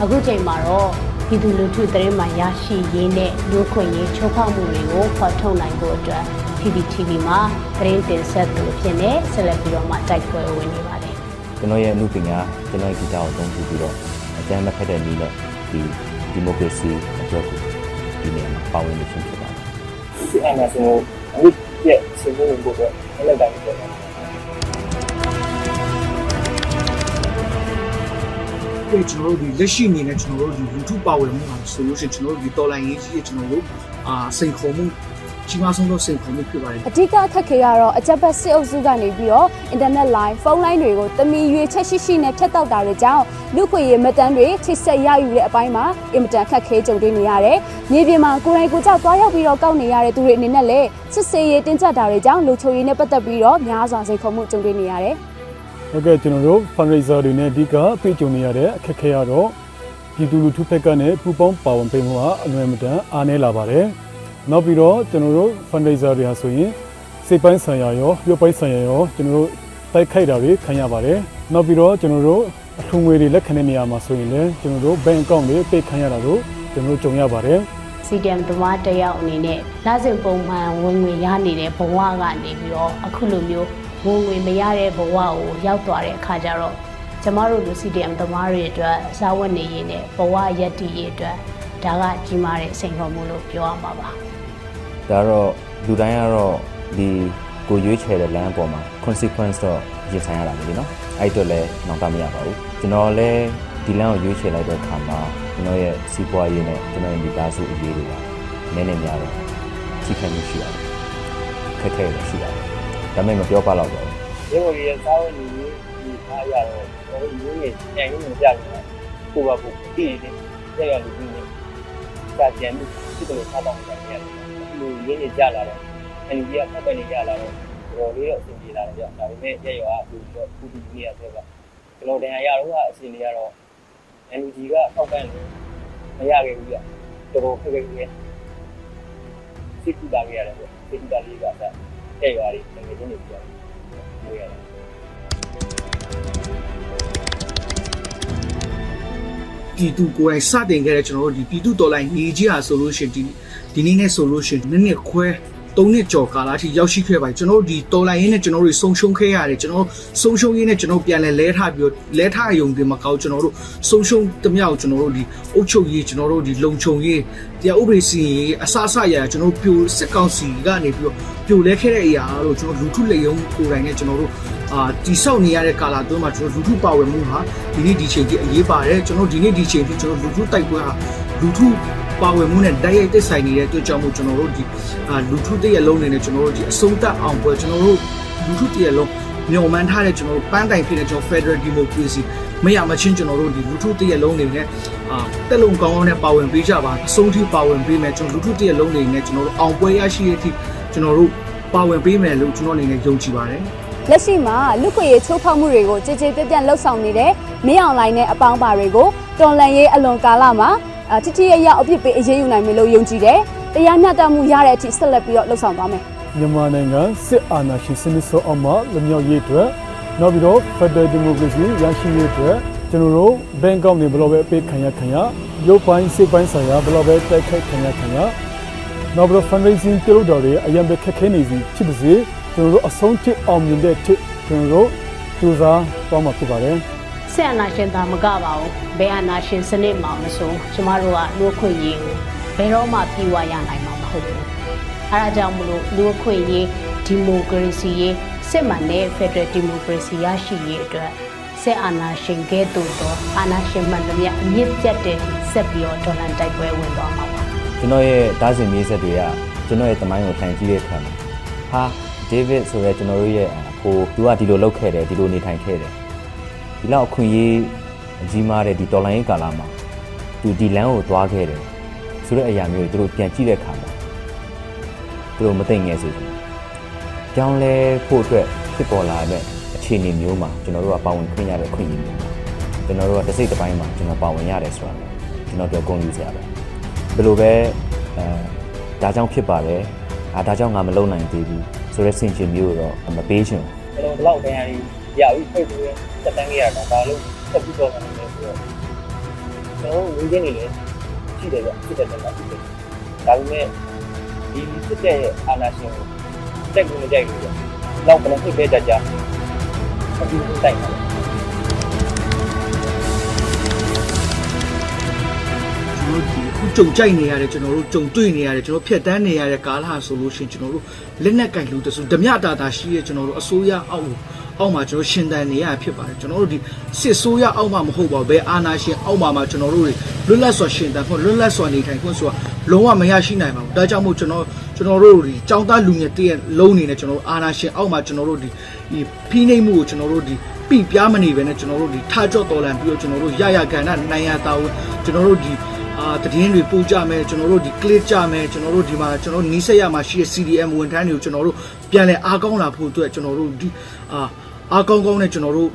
အခုချိန်မှာတော့ပြည်သူလူထုသတင်းမှရရှိရေးနဲ့လူခွင့်ရေးချိုးဖောက်မှုတွေကိုဖော်ထုတ်နိုင်ဖို့အတွက် PVTV မှာသတင်းတင်ဆက်သူအဖြစ်နဲ့ဆက်လက်ပြီးတော့မှတိုက်ပွဲဝင်နေပါတယ် ကျွန်တော်ရဲ့အမှုပညာကျွန်တော်ရဲ့ဂီတကိုသုံးပြီးတော့အကြမ်းမဖက်တဲ့နည်းနဲ့ဒီမိုကရေစီအတွက်ကိုဒီနေရာမှာပါဝင်နေခြင်းဖြစ်ပါတယ်ဒီအနာဆုံးအမှုရဲ့စီမံမှုကိုလည်းတိုင်းပြောတာကျွန်တော်တို့ဒီလက်ရှိအနေနဲ့ကျွန်တော်တို့ဒီလူထုပါဝင်မှုဟာဆိုလို့ရှိရင်ကျွန်တော်တို့ဒီတော်လိုင်းရေးကြီးရဲ့ကျွန်တော်တို့စိန်ခေါ်မှုကြီးမားဆုံးသောစိန်ခေါ်မှုဖြစ်ပါတယ်အဓိကအခက်ခဲကတော့အကြက်ပတ်စစ်အုပ်စုကနေပြီးတော့ internet line ဖုန်းလိုင်းတွေကိုတမီရွေချက်ရှိနဲ့ဖြတ်တောက်တာတွေကြောင့်လူခွေရေးမှတ်တမ်းတွေထိဆက်ရယူတဲ့အပိုင်းမှာအင်မတန်အခက်ခဲကြုံတွေ့နေရတယ်။မြေပြင်မှာကိုယ်တိုင်ကိုယ်ကြောက်သွားရောက်ပြီးတော့ကောက်နေရတဲ့သူတွေအနေနဲ့လည်းစစ်ဆေးရေးတင်းကျပ်တာတွေကြောင့်လူချိုရေးနဲ့ပတ်သက်ပြီးတော့များစွာစိန်ခေါ်မှုကြုံတွေ့နေရတယ်။ဟုတ်ကဲ့ကျွန်တော်တို့ fundraiser တွေနဲ့အဓိကတွေ့ကြုံနေရတဲ့အခက်ခဲရတော့ပြည်သူလူထုဘက်ကနေပူပေါင်းပါဝင်ပေးမှုဟာအလွယ်မတန်အားနည်းလာပါတယ်။နောက်ပြီးတော့ကျွန်တော်တို့ fundraiser တွေဟာဆိုရင်စိတ်ပိုင်းဆိုင်ရာရောရုပ်ပိုင်းဆိုင်ရာရောကျွန်တော်တို့တိုက်ခိုက်တာတွေခံရပါတယ်။နောက်ပြီးတော့ကျွန်တော်တို့အထူးငွေတွေလက်ခံတဲ့နေရာမှာဆိုရင်လည်းကျွန်တော်တို့ bank account တွေပိတ်ခံရတာတို့ကျွန်တော်တို့ကြုံရပါတယ်။ CDM သမားတယောက်အနေနဲ့လစဉ်ပုံမှန်ဝင်ငွေရနေတဲ့ဘဝကနေပြီးတော့အခုလိုမျိုးဝင်ငွေမရတဲ့ဘဝကိုရောက်သွားတဲ့အခါကျတော့ကျမတို့လူ CDM သမားတွေအတွက်စားဝတ်နေရေးနဲ့ဘဝရပ်တည်ရေးအတွက်ဒါကကြီးမားတဲ့စိန်ခေါ်မှုလို့ပြောရမှာပါ။ဒါတော့လူတိုင်းကတော့ဒီကိုရွေးချယ်တဲ့လမ်းအပေါ်မှာ consequence တော့ရင်ဆိုင်ရတာပဲလေနော်။အဲ့တော့လည်းနောက်တာမရပါဘူး။ကျွန်တော်လည်းဒီလမ်းကိုရွေးချယ်လိုက်တဲ့အခါမှာကျွန်တော်ရဲ့စီးပွားရေးနဲ့ကျွန်တော်ရဲ့မိသားစုအရေးတွေကနည်းနည်းများတော့ထိခိုက်မှုရှိရတယ်။ခက်ခဲလည်းရှိရတယ်။ဒါပေမဲ့မပြောပါတော့ဘူး။ဒီလိုရဲ့စားဝတ်နေရေးဒီအားရတော့ကျွန်တော်တို့မျိုးကြီးပြန်ရင်းမကြဘူး။ကိုပါဖို့တည်တယ်ရရလို့ပြီးနေ။စာကြံမှုဖြစ်တယ်လို့ထားတော့တယ်ရတယ်။ဒီလိုရင်းနေကြလာတော့ NUG ကဖတ်တဲ့နေကြလာတော့တော်လေးတော့အဆင်ပြေလာတယ်ဗျ။ဒါပေမဲ့ရရအားပြီးတော့ခုဒီနေရာဆိုတော့ကျွန်တော်တရားရတော့အစီအနေရတော့ NUG ကထောက်ပံ့လို့မရခဲ့ဘူးဗျ။တော်တော်ခက်ခဲခဲ့။စိတ်ကူတာခဲ့ရတယ်ဗျ။စိတ်ကူတာလေးကဆက်ရရလေးငွေချင်းနေပြလို့ရတယ်။ပြည်သူကိုယ်တိုင်စတင်ခဲ့တဲ့ကျွန်တော်တို့ဒီပြည်သူတော်လိုင်းရေးကြီးဟာဆိုလို့ရှိရင်ဒီနေ့နဲ့ဆိုလို့ရှိရင်နှစ်ခွဲ3နှစ်ကျော်ကာလအထိရောက်ရှိခဲ့ပါတယ်ကျွန်တော်တို့ဒီတော်လိုင်းရေးနဲ့ကျွန်တော်တို့ဆုံးရှုံးခဲ့ရတယ်ကျွန်တော်တို့ဆုံးရှုံးရေးနဲ့ကျွန်တော်ပြန်လဲထားပြီးလဲထားရုံဒီမှာကောက်ကျွန်တော်တို့ဆုံးရှုံးတမြောက်ကျွန်တော်တို့ဒီအုပ်ချုပ်ရေးကျွန်တော်တို့ဒီလုံခြုံရေးတရားဥပဒေစီရင်ရေးအစအစရကျွန်တော်တို့ပြိုစစ်ကောင်စီကနေပြီးတော့ပြိုလဲခဲ့တဲ့အရာတို့ကျွန်တော်လူထုလက်ရုံးကိုယ်တိုင်နဲ့ကျွန်တော်တို့တိဆောက်နေရတဲ့ကာလအတွင်းမှာကျွန်တော်လူထုပါဝင်မှုဟာဒီနေ့ဒီချိန်ကြီးအရေးပါတယ်ကျွန်တော်ဒီနေ့ဒီချိန်ကြီးကျွန်တော်လူထုတိုက်ပွဲဟာလူထုပါဝင်မှုနဲ့တိုက်ရိုက်သက်ဆိုင်နေတဲ့အတွက်ကြောင့်မို့ကျွန်တော်တို့ဒီလူထုတရက်လုံးနေနဲ့ကျွန်တော်တို့ဒီအဆုံးသတ်အောင်ပွဲကျွန်တော်တို့လူထုတရက်လုံးမျှော်မှန်းထားတဲ့ကျွန်တော်တို့ပန်းတိုင်ဖြစ်တဲ့ကျွန်တော် Federal Democracy မရမချင်းကျွန်တော်တို့ဒီလူထုတရက်လုံးနေနဲ့တက်လုံကောင်းကောင်းနဲ့ပါဝင်ပေးကြပါအဆုံးထိပါဝင်ပေးမယ်ကျွန်တော်လူထုတရက်လုံးနေနဲ့ကျွန်တော်တို့အောင်ပွဲရရှိတဲ့အထိကျွန်တော်တို့ပါဝင်ပေးမယ်လို့ကျွန်တော်အနေနဲ့ယုံကြည်ပါတယ်လက်ရှိမှာလူခွေရေးချိုးဖောက်မှုတွေကိုကြည်ကြည်ပြတ်ပြတ်လှုပ်ဆောင်နေတဲ့မင်းအောင်လိုင်းနဲ့အပေါင်းပါတွေကိုတော်လန်ရေးအလွန်ကာလမှာတိတိယယအပြစ်ပေးအရေးယူနိုင်မယ်လို့ယုံကြည်တယ်။တရားမျှတမှုရတဲ့အထိဆက်လက်ပြီးတော့လှုပ်ဆောင်သွားမယ်။မြန်မာနိုင်ငံစစ်အာဏာရှင်စနစ်ဆိုအောင်မှလွမြောက်ရေးအတွက်နောက်ပြီးတော့ Federal Democracy ရရှိရေးအတွက်ကျွန်တော်တို့ bank account တွေဘယ်လိုပဲအပေးခံရရုပ်ပိုင်းစိတ်ပိုင်းဆိုင်ရာဘယ်လိုပဲတိုက်ခိုက်ခံရနောက်ပြီးတော့ fundraising ပြုလုပ်တော်တွေအရင်ပဲခက်ခဲနေစီဖြစ်ပါစေကျွန်တော်တို့အဆုံးထိအောင်မြင်တဲ့ထိကျွန်တော်တို့ကြိုးစားသွားမှာဖြစ်ပါတယ်ဆက်အနာရှင်သာမကပါဘူးဘယ်အနာရှင်စနစ်မှာမဆိုကျမတို့ကလူခွင့်ရေးကိုဘယ်တော့မှပြေဝရနိုင်မှာမဟုတ်ဘူးအဲဒါကြောင့်မလို့လူခွင့်ရေးဒီမိုကရေစီရေးစစ်မှန်တဲ့ Federal Democracy ရရှိရေးအတွက်ဆက်အာဏာရှင်ကဲ့သို့သောအာဏာရှင်မှန်သမျှအမြင့်ပြတ်တဲ့ဆက်ပြီးတော့ဒေါ်လာတိုက်ပွဲဝင်သွားမှာပါကျွန်တော်ရဲ့တားစင်မြေးဆက်တွေကကျွန်တော်ရဲ့တမိုင်းကိုထိုင်ကြည့်တဲ့အခါမှာဟာဒေးဗစ်ဆိုရဲကျွန်တော်တို့ရဲ့ဟိုသူကဒီလိုလုပ်ခဲ့တယ်ဒီလိုနေထိုင်ခဲ့တယ်ဒီလောက်အခွင့်အရေးအကြီးမားတဲ့ဒီတော်လိုင်းရေးကာလမှာသူဒီလမ်းကိုသွားခဲ့တယ် ဆိုတဲ့အရာမျိုးတွေသူတို့ပြန်ကြည့်တဲ့အခါမှာသူတို့မသိငယ်စေချင်ကြောင်းလဲဖို့အတွက်ဖြစ်ပေါ်လာတဲ့အခြေအနေမျိုးမှာကျွန်တော်တို့ကပါဝင်ခွင့်ရတဲ့ခွင့်ရမျိုးမှာကျွန်တော်တို့ကတစ်စိတ်တစ်ပိုင်းမှာကျွန်တော်ပါဝင်ရတယ်ဆိုတာကျွန်တော်ပြောဂုဏ်ယူစရာပဲဘယ်လိုပဲဒါကြောင့်ဖြစ်ပါတယ်ဒါကြောင့်ငါမလုပ်နိုင်သေးဘူးဆိုတဲ့စင်ချင်မျိုးတော့မပေးချင်ဘူးကျွန်တော်တော့တရားကြီးရပြီးဖိတ်ပြီးတက်တန်းခဲ့ရတာဒါလို့ဆက်ပြီးတော့နေတယ်ဆိုတော့ကျွန်တော်ဝင်ချင်းနေလေရှိတယ်ဗျဖြစ်တဲ့တက်ရှိတယ်ဒါပေမဲ့ဒီစစ်တဲ့အာဏာရှင်ကိုတက်ကူမကြိုက်ဘူးဗျနောက်ဘယ်လိုဖြစ်ပဲကြအခုတိုက်တယ်ခုကြုံကြိုက်နေရတယ်ကျွန်တော်တို့ကြုံတွေ့နေရတယ်ကျွန်တော်ဖြတ်တန်းနေရတဲ့ကာလဆိုလို့ရှိရင်ကျွန်တော်တို့လက်နက်ကင်လူတစုဓမြတာရှိရဲ့ကျွန်တော်တို့အစိုးရအောက်မှာကျွန်တော်ရှင်တန်နေရဖြစ်ပါတယ်ကျွန်တော်တို့ဒီစစ်ဆိုးရအောက်မှာမဟုတ်ပါဘူးဘယ်အာဏာရှင်အောက်မှာကျွန်တော်တို့လွတ်လပ်စွာရှင်တန်ဖို့လွတ်လပ်စွာနေထိုင်ခွင့်ဆိုတာလုံးဝမရရှိနိုင်ပါဘူးဒါကြောင့်မို့ကျွန်တော်တို့ဒီចောင်းသားလူငယ်တည့်လုံးနေနဲ့ကျွန်တော်တို့အာဏာရှင်အောက်မှာကျွန်တော်တို့ဒီဖိနှိပ်မှုကိုကျွန်တော်တို့ဒီပြပြမနေပဲနဲ့ကျွန်တော်တို့ဒီထကြော့တော်လန်ပြီးတော့ကျွန်တော်တို့ရရကန်နာနိုင်ရတာကိုကျွန်တော်တို့ဒီတည်င်းတွေပို့ကြမယ်ကျွန်တော်တို့ဒီ click ကြမယ်ကျွန်တော်တို့ဒီမှာကျွန်တော်နီးစက်ရမှာရှိတဲ့ CDM ဝန်ထမ်းတွေကိုကျွန်တော်တို့ပြန်လဲအားကောင်းလာဖို့အတွက်ကျွန်တော်တို့ဒီအားကောင်းနဲ့ကျွန်တော်တို့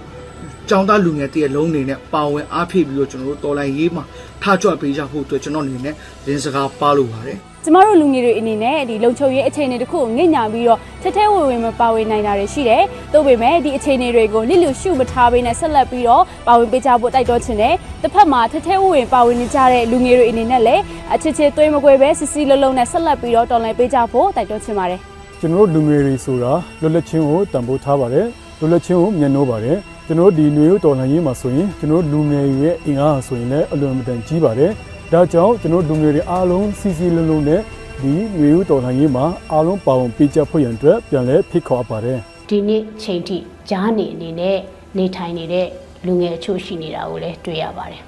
ကျောင်းသားလူငယ်တည်းလုံးနေနဲ့ပါဝင်အားဖြည့်ပြီးတော့ကျွန်တော်တို့တော်လိုင်းရေးမှာထားကြွပေးကြဖို့အတွက်ကျွန်တော်အနေနဲ့ရင်းစကားပါလို့ပါတယ်ကျမတို့လူငယ်တွေအနေနဲ့ဒီလုံခြုံရေးအခြေအနေတစ်ခုကိုငင့်ညာပြီးတော့ထဲထဲဝင်ဝင်မပါဝင်နိုင်တာတွေရှိတယ်။သို့ပေမဲ့ဒီအခြေအနေတွေကိုလစ်လျူရှုမထားဘဲနဲ့ဆက်လက်ပြီးတော့ပါဝင်ပေးကြဖို့တိုက်တွန်းချင်တယ်။တစ်ဖက်မှာထဲထဲဝင်ပါဝင်နေကြတဲ့လူငယ်တွေအနေနဲ့လည်းအချစ်ချစ်သွေးမကွဲပဲစစ်စစ်လုံးလုံးနဲ့ဆက်လက်ပြီးတော့တော်လှန်ပေးကြဖို့တိုက်တွန်းချင်ပါတယ်။ကျွန်တော်တို့လူငယ်တွေဆိုတာလွတ်လပ်ခြင်းကိုတန်ဖိုးထားပါတယ်။လွတ်လပ်ခြင်းကိုမြတ်နိုးပါတယ်။ကျွန်တော်တို့ဒီຫນွေဦးတော်လှန်ရေးမှာဆိုရင်ကျွန်တော်တို့လူငယ်ရဲ့အင်အားဆိုရင်လည်းအလွန်မတန်ကြီးပါတယ်။ဒါကြောင့်ကျွန်တော်တို့လူငယ်တွေအားလုံးစီစီလုံးလုံးနဲ့ဒီຫນွေဦးတော်လှန်ရေးမှာအားလုံးပါဝင်ပေးကြဖို့ရန်အတွက်ပြန်လဲဖိတ်ခေါ်ပါတယ်ဒီနေ့ချိန်ထိကြားနေအနေနဲ့နေထိုင်နေတဲ့လူငယ်အချို့ရှိနေတာကိုလည်းတွေ့ရပါတယ်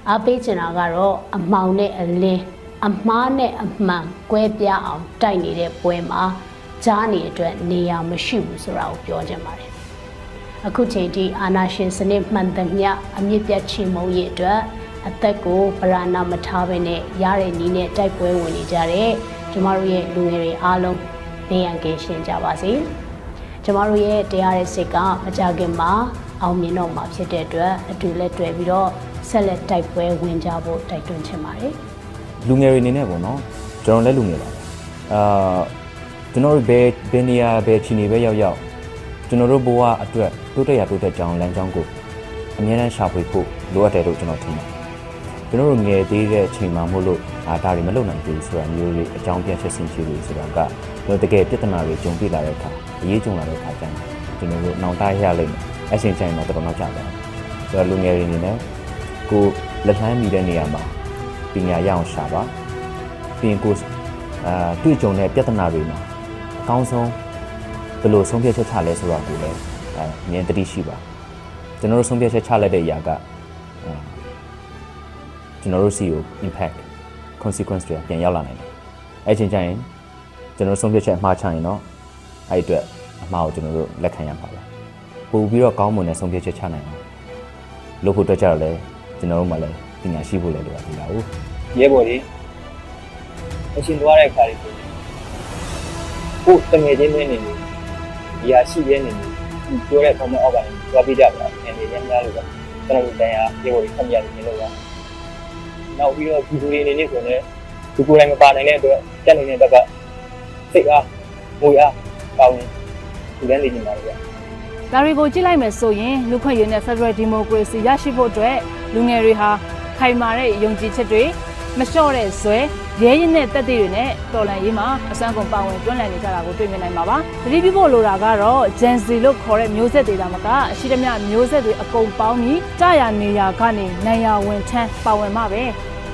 အားပေးချင်တာကတော့အမှောင်နဲ့အလင်းအမှားနဲ့အမှန်ကွဲပြားအောင်တိုက်နေတဲ့ပွဲမှာကြားနေအတွက်နေရာမရှိဘူးဆိုတာကိုပြောချင်ပါတယ်အခုချိန်ထိအာဏာရှင်စနစ်မှန်သမျှအမြင့်ပြတ်ချေမှုန်းရေးအတွက်အသက်ကိုဗราဏမထားဘဲနဲ့ရတဲ့နည်းနဲ့တိုက်ပွဲဝင်နေကြတဲ့ကျမတို့ရဲ့လူငယ်တွေအားလုံးဘေးရန်ကင်းရှင်းကြပါစေကျမတို့ရဲ့တရားရဲ့စစ်ကမကြခင်မှာအောင်မြင်တော့မှာဖြစ်တဲ့အတွက်အတူလက်တွဲပြီးတော့ဆက်လက်တိုက်ပွဲဝင်ကြဖို့တိုက်တွန်းချင်ပါတယ်လူငယ်တွေအနေနဲ့ပေါ့နော်ကျွန်တော်လည်းလူငယ်ပါကျွန်တော်တို့ဘယ်နေရာဘယ်ခြေနေပဲရောက်ကျွန်တော်တို့ဘဝအတွက်တိုးတက်ကြောင်းလမ်းကြောင်းကိုအများနဲ့ရှာဖွေဖို့လိုအပ်တယ်လို့ကျွန်တော်ထင်ပါတယ်ကျွန်တော်တို့ငယ်သေးတဲ့အချိန်မှာမို့လို့ဒါတွေမလုပ်နိုင်ဘူးဆိုတာမျိုးတွေအကြောင်းပြချက်ဆင်ခြင်တွေဆိုတာကကျွန်တော်တကယ်ပြဿနာတွေကြုံတွေ့လာတဲ့အခါအရေးကြုံလာတဲ့အခါကျရင်ကျွန်တော်တို့နှောင့်တရလိမ့်မယ်အချိန်တိုင်းတော့တော်တော်နောက်ကျတယ်ဆိုတော့လူငယ်တွေအနေနဲ့ကိုလက်လှမ်းမိတဲ့နေရာမှာပညာရအောင်ရှာပါပြီးရင်ကိုတွေ့ကြုံတဲ့ပြဿနာတွေမှာအကောင်းဆုံးဘယ်လိုဆုံးဖြတ်ချက်ချလဲဆိုတာကိုလည်းအမြင်တတိရှိပါကျွန်တော်တို့ဆုံးဖြတ်ချက်ချလိုက်တဲ့အရာကကျွန်တော်တို့စီကို impact consequence တွေပြန်ရောက်လာနိုင်တယ်အဲ့ချိန်ကျရင်ကျွန်တော်ဆုံးဖြတ်ချက်အမှားချရင်တော့အဲ့အတွက်အမှားကိုကျွန်တော်တို့လက်ခံရမှာပဲပို့ပြီးတော့ကောင်းမွန်တဲ့ဆုံးဖြတ်ချက်ချနိုင်အောင်လုပ်ဖို့အတွက်ကြတော့လေကျွန်တော်တို့မှလည်းပညာရှိဖို့လည်းလိုအပ်နေတာဟုတ်ရဲဘော်ကြီးအရှင်သွားတဲ့ခါလေးဆိုကိုတငယ်ချင်းတွေနေနေဒီဟာရှိရဲနေနေပြောတဲ့ပုံမှန်အောက်ကနေသွားပြကြပါအနေနဲ့ရမ်းများလို့ပဲကျွန်တော်တို့တရားရဲဘော်ကြီးဖတ်ပြနေလို့ပါနောက်ပြီးတော့ဒီလူတွေအနေနဲ့ဆိုရင်ဒီကိုယ်တိုင်မပါနိုင်တဲ့အတွက်တက်နေတဲ့ဘက်ကစိတ်အားငွေအားပေါင်းဒီလမ်းနေနေပါလို့ဗျာဒါတွေကိုကြည့်လိုက်မယ်ဆိုရင်လူခွင့်ရေးနဲ့ Federal Democracy ရရှိဖို့အတွက်လူငယ်တွေဟာခိုင်မာတဲ့ယုံကြည်ချက်တွေမလျှော့တဲ့ဇွဲရဲရင်တဲ့တက်တွေနဲ့တော်လန်ရေးမှာအစမ်းကုန်ပါဝင်တွန်းလှန်နေကြတာကိုတွေ့မြင်နိုင်ပါပါ။တတိပြဖို့လိုတာကတော့ Gen Z လို့ခေါ်တဲ့မျိုးဆက်တွေဒါမှကအရှိတမျှမျိုးဆက်တွေအကုန်ပေါင်းပြီးကြာရနေရကနေနိုင်ရဝင်ထမ်းပါဝင်မှပဲ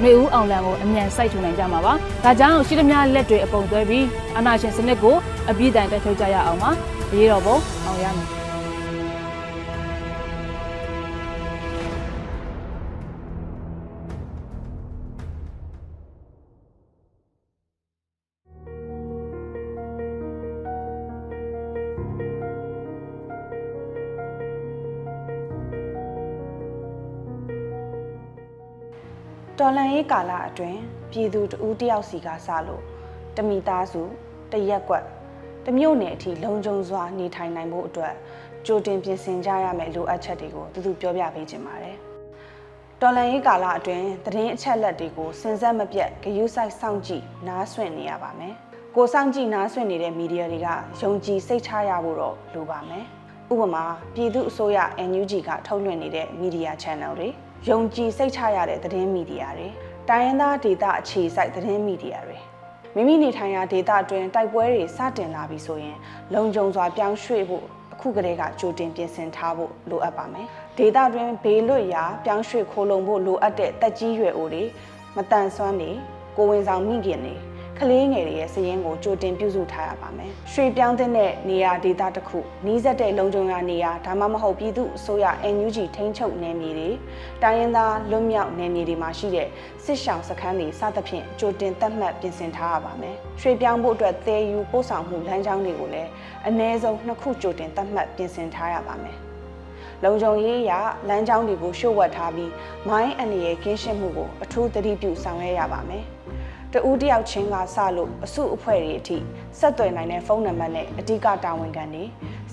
မေဦးအောင်လန်ကိုအမြန်စိုက်ထူနိုင်ကြမှာပါ။ဒါကြောင့်ရှိတမျှလက်တွေအပုံသွဲပြီးအာဏာရှင်စနစ်ကိုအပြည့်တိုင်တိုက်ထုတ်ကြရအောင်ပါ။ရေးတော်ပုံအောင်ရမယ်။ တော်လှန်ရေးကာလအတွင်းပြည်သူတဦးတယောက်စီကစလို့တမိသားစုတရက်ကွက်တမျိုးနယ်အထိလုံခြုံစွာနေထိုင်နိုင်ဖို့အတွက်ကြိုတင်ပြင်ဆင်ကြရမယ့်လိုအပ်ချက်တွေကိုသူပြောပြပေးခြင်းပါတယ်တော်လှန်ရေးကာလအတွင်းသတင်းအချက်အလက်တွေကိုစဉ်ဆက်မပြတ်ဂရုစိုက်စောင့်ကြည့်နားဆွင့်နေရပါမယ်ကိုစောင့်ကြည့်နားဆွင့်နေတဲ့မီဒီယာတွေကယုံကြည်စိတ်ချရဖို့တော့လိုပါမယ်ဥပမာပြည်သူ့အစိုးရ NUG ကထုတ်လွှင့်နေတဲ့မီဒီယာ channel တွေယုံကြည်စိတ်ချရတဲ့သတင်းမီဒီယာတွေတိုင်းရင်းသားဒေသအခြေစိုက်သတင်းမီဒီယာတွေမိမိနေထိုင်ရာဒေသအတွင်းတိုက်ပွဲတွေစတင်လာပြီဆိုရင်လုံခြုံစွာပြောင်းရွှေ့ဖို့အခုကတည်းကကြိုတင်ပြင်ဆင်ထားဖို့လိုအပ်ပါမယ်ဒေသအတွင်းဘေးလွတ်ရာပြောင်းရွှေ့ခိုးလုံဖို့လိုအပ်တဲ့တက်ကြီးရွယ်အိုတွေမတန်ဆွမ်းတွေကိုဝင်ဆောင်မိခင်တွေကလေးငယ်တွေရဲ့စည်ရင်းကိုကြိုတင်ပြုစုထားရပါမယ်။ရွှေပြောင်းတဲ့နေရာဒေသတစ်ခုနီးစပ်တဲ့လုံခြုံရာနေရာဒါမှမဟုတ်ပြည်သူ့အစိုးရ NUG ထိန်းချုပ်နယ်မြေတွေတိုင်းရင်းသားလွတ်မြောက်နယ်မြေတွေမှာရှိတဲ့စစ်ရှောင်စခန်းတွေစသဖြင့်ကြိုတင်သတ်မှတ်ပြင်ဆင်ထားရပါမယ်။ရွှေပြောင်းဖို့အတွက်သယ်ယူပို့ဆောင်မှုလမ်းကြောင်းတွေကိုလည်းအနည်းဆုံး2ခုကြိုတင်သတ်မှတ်ပြင်ဆင်ထားရပါမယ်။လုံခြုံရေးအရလမ်းကြောင်းတွေကိုရှုပ်ဝက်ထားပြီးမိုင်းအန္တရာယ်ကင်းရှင်းမှုကိုအထူးသတိပြုဆောင်ရွက်ရပါမယ်။တဦးတယောက်ချင်းကစလို့အစုအဖွဲ့တွေအထိဆက်သွယ်နိုင်တဲ့ဖုန်းနံပါတ်နဲ့အဓိကတာဝန်ခံတွေ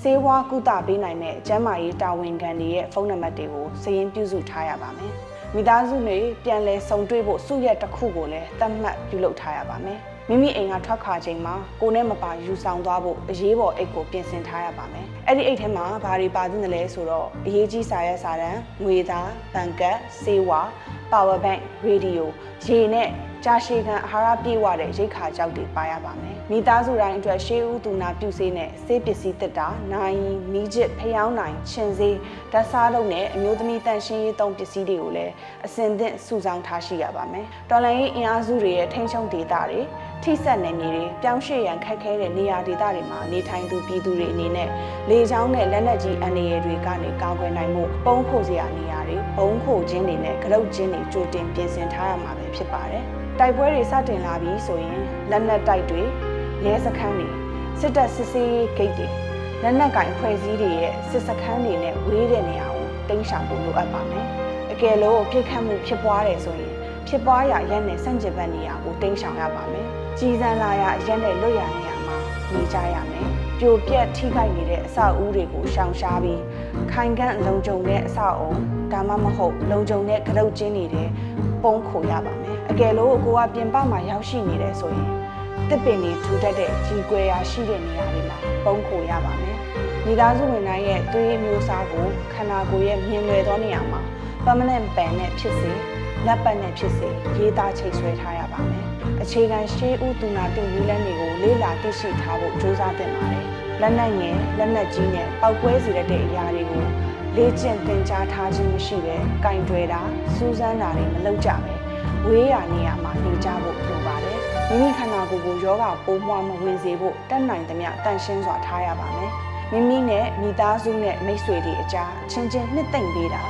စေဝါကုသပေးနိုင်တဲ့ကျန်းမာရေးတာဝန်ခံတွေရဲ့ဖုန်းနံပါတ်တွေကိုစာရင်းပြုစုထားရပါမယ်။မိသားစုတွေပြန်လည်ဆုံတွေ့ဖို့စုရက်တစ်ခုကိုလည်းသတ်မှတ်ပြုလုပ်ထားရပါမယ်။မိမိအိမ်ကထွက်ခွာချိန်မှာကိုယ်နဲ့မပါယူဆောင်သွားဖို့အရေးပေါ်အိတ်ကိုပြင်ဆင်ထားရပါမယ်။အဲ့ဒီအိတ်ထဲမှာဘာတွေပါသင့်တယ်လဲဆိုတော့အရေးကြီးစာရွက်စာတမ်းငွေသားဘဏ်ကတ်စေဝါ power bank radio ရေနဲ့ကြာရှည်ခံအာဟာရပြည့်ဝတဲ့ရိတ်ခါကြောက်တွေပါရပါမယ်။မိသားစုတိုင်းအတွက်ရှေးဦးသူနာပြုဆေးနဲ့ဆေးပစ္စည်းတစ်တာနိုင်မီးချစ်ဖျောင်းနိုင်ခြင်ဆေးဓာတ်စားလုံးနဲ့အမျိုးသမီးတန်ရှင်းရေးသုံးပစ္စည်းတွေကိုလည်းအစင်သင့်စုဆောင်းထားရှိရပါမယ်။တော်လိုင်းရေးအင်အားစုတွေရဲ့ထိန်းချုပ်ဒေသတွေထိစပ်နယ်မြေတွေပြောင်းရွှေ့ရန်ခက်ခဲတဲ့နေရာဒေသတွေမှာနေထိုင်သူပြည်သူတွေအနေနဲ့လေကြောင်းနဲ့လက်နက်ကြီးအန္တရာယ်တွေကနေကာကွယ်နိုင်မှုပုံခိုစရာနေရာတွေဘုံခိုခြင်းတွေနဲ့ကရုတ်ခြင်းတွေကြိုတင်ပြင်ဆင်ထားရမှာပဲဖြစ်ပါတယ်။တိုက်ပွဲတွေစတင်လာပြီးဆိုရင်လက်နက်တိုက်တွေရဲစခန်းတွေစစ်တပ်စစ်ဆေးရေးဂိတ်တွေလက်နက်ကင်ဖွဲ့စည်းတွေရဲ့စစ်စခန်းတွေနဲ့ဝေးတဲ့နေရာကိုတိမ်းရှောင်ဖို့လိုအပ်ပါမယ်။အကယ်လို့ပြစ်ခတ်မှုဖြစ်ပွားတယ်ဆိုရင်ဖြစ်ပွားရာရက်နဲ့ဆန့်ကျင်ဘက်နေရာကိုတိမ်းရှောင်ရပါမယ်။ကြီးစံလာရာရက်နဲ့လွတ်ရာနေရာမှာနေကြရမယ်။ပြိုပြက်ထိခိုက်နေတဲ့အဆောက်အဦတွေကိုရှောင်ရှားပြီးခိုင်ခန့်လုံခြုံတဲ့အဆောက်အဦဒါမှမဟုတ်လုံခြုံတဲ့ကရုတ်ကျင်းတွေပုံခိုရပါမယ်။အကယ်လို့ကိုကပြင်ပမှာရောက်ရှိနေတယ်ဆိုရင်တစ်ပင်တွေထူထပ်တဲ့ကြီးကွယ်ရာရှိတဲ့နေရာတွေမှာပုံခိုရပါမယ်။မိသားစုဝင်တိုင်းရဲ့သွေးမျိုးစားကိုခန္ဓာကိုယ်ရဲ့မြင်လွယ်သောနေရာမှာ permanent ban နဲ့ဖြစ်စေလက်ပတ်နဲ့ဖြစ်စေရေးသားချိတ်ဆွဲထားရပါမယ်။အခြေခံရှေးဦးသူနာပြုနည်းလမ်းတွေကိုလေ့လာသိရှိထားဖို့ကြိုးစားသင့်ပါတယ်။လက်နက်ငယ်လက်နက်ကြီးနဲ့ပောက်ကွဲစေတဲ့အရာတွေကိုလေ့ကျင့်သင်ကြားထားခြင်းမရှိဘဲကင်တွယ်တာစူးစမ်းတာတွေမလုပ်ကြပဲဝေးရာနေရာမှာနေကြဖို့လိုပါတယ်။မိမိခန္ဓာကိုယ်ကိုယောဂပိုးမွှားမဝင်စေဖို့တတ်နိုင်သမျှတန်ရှင်းစွာထားရပါမယ်။မိမိနဲ့မိသားစုနဲ့မိတ်ဆွေတွေအကြားအချင်းချင်းနှစ်သိမ့်ပေးတာ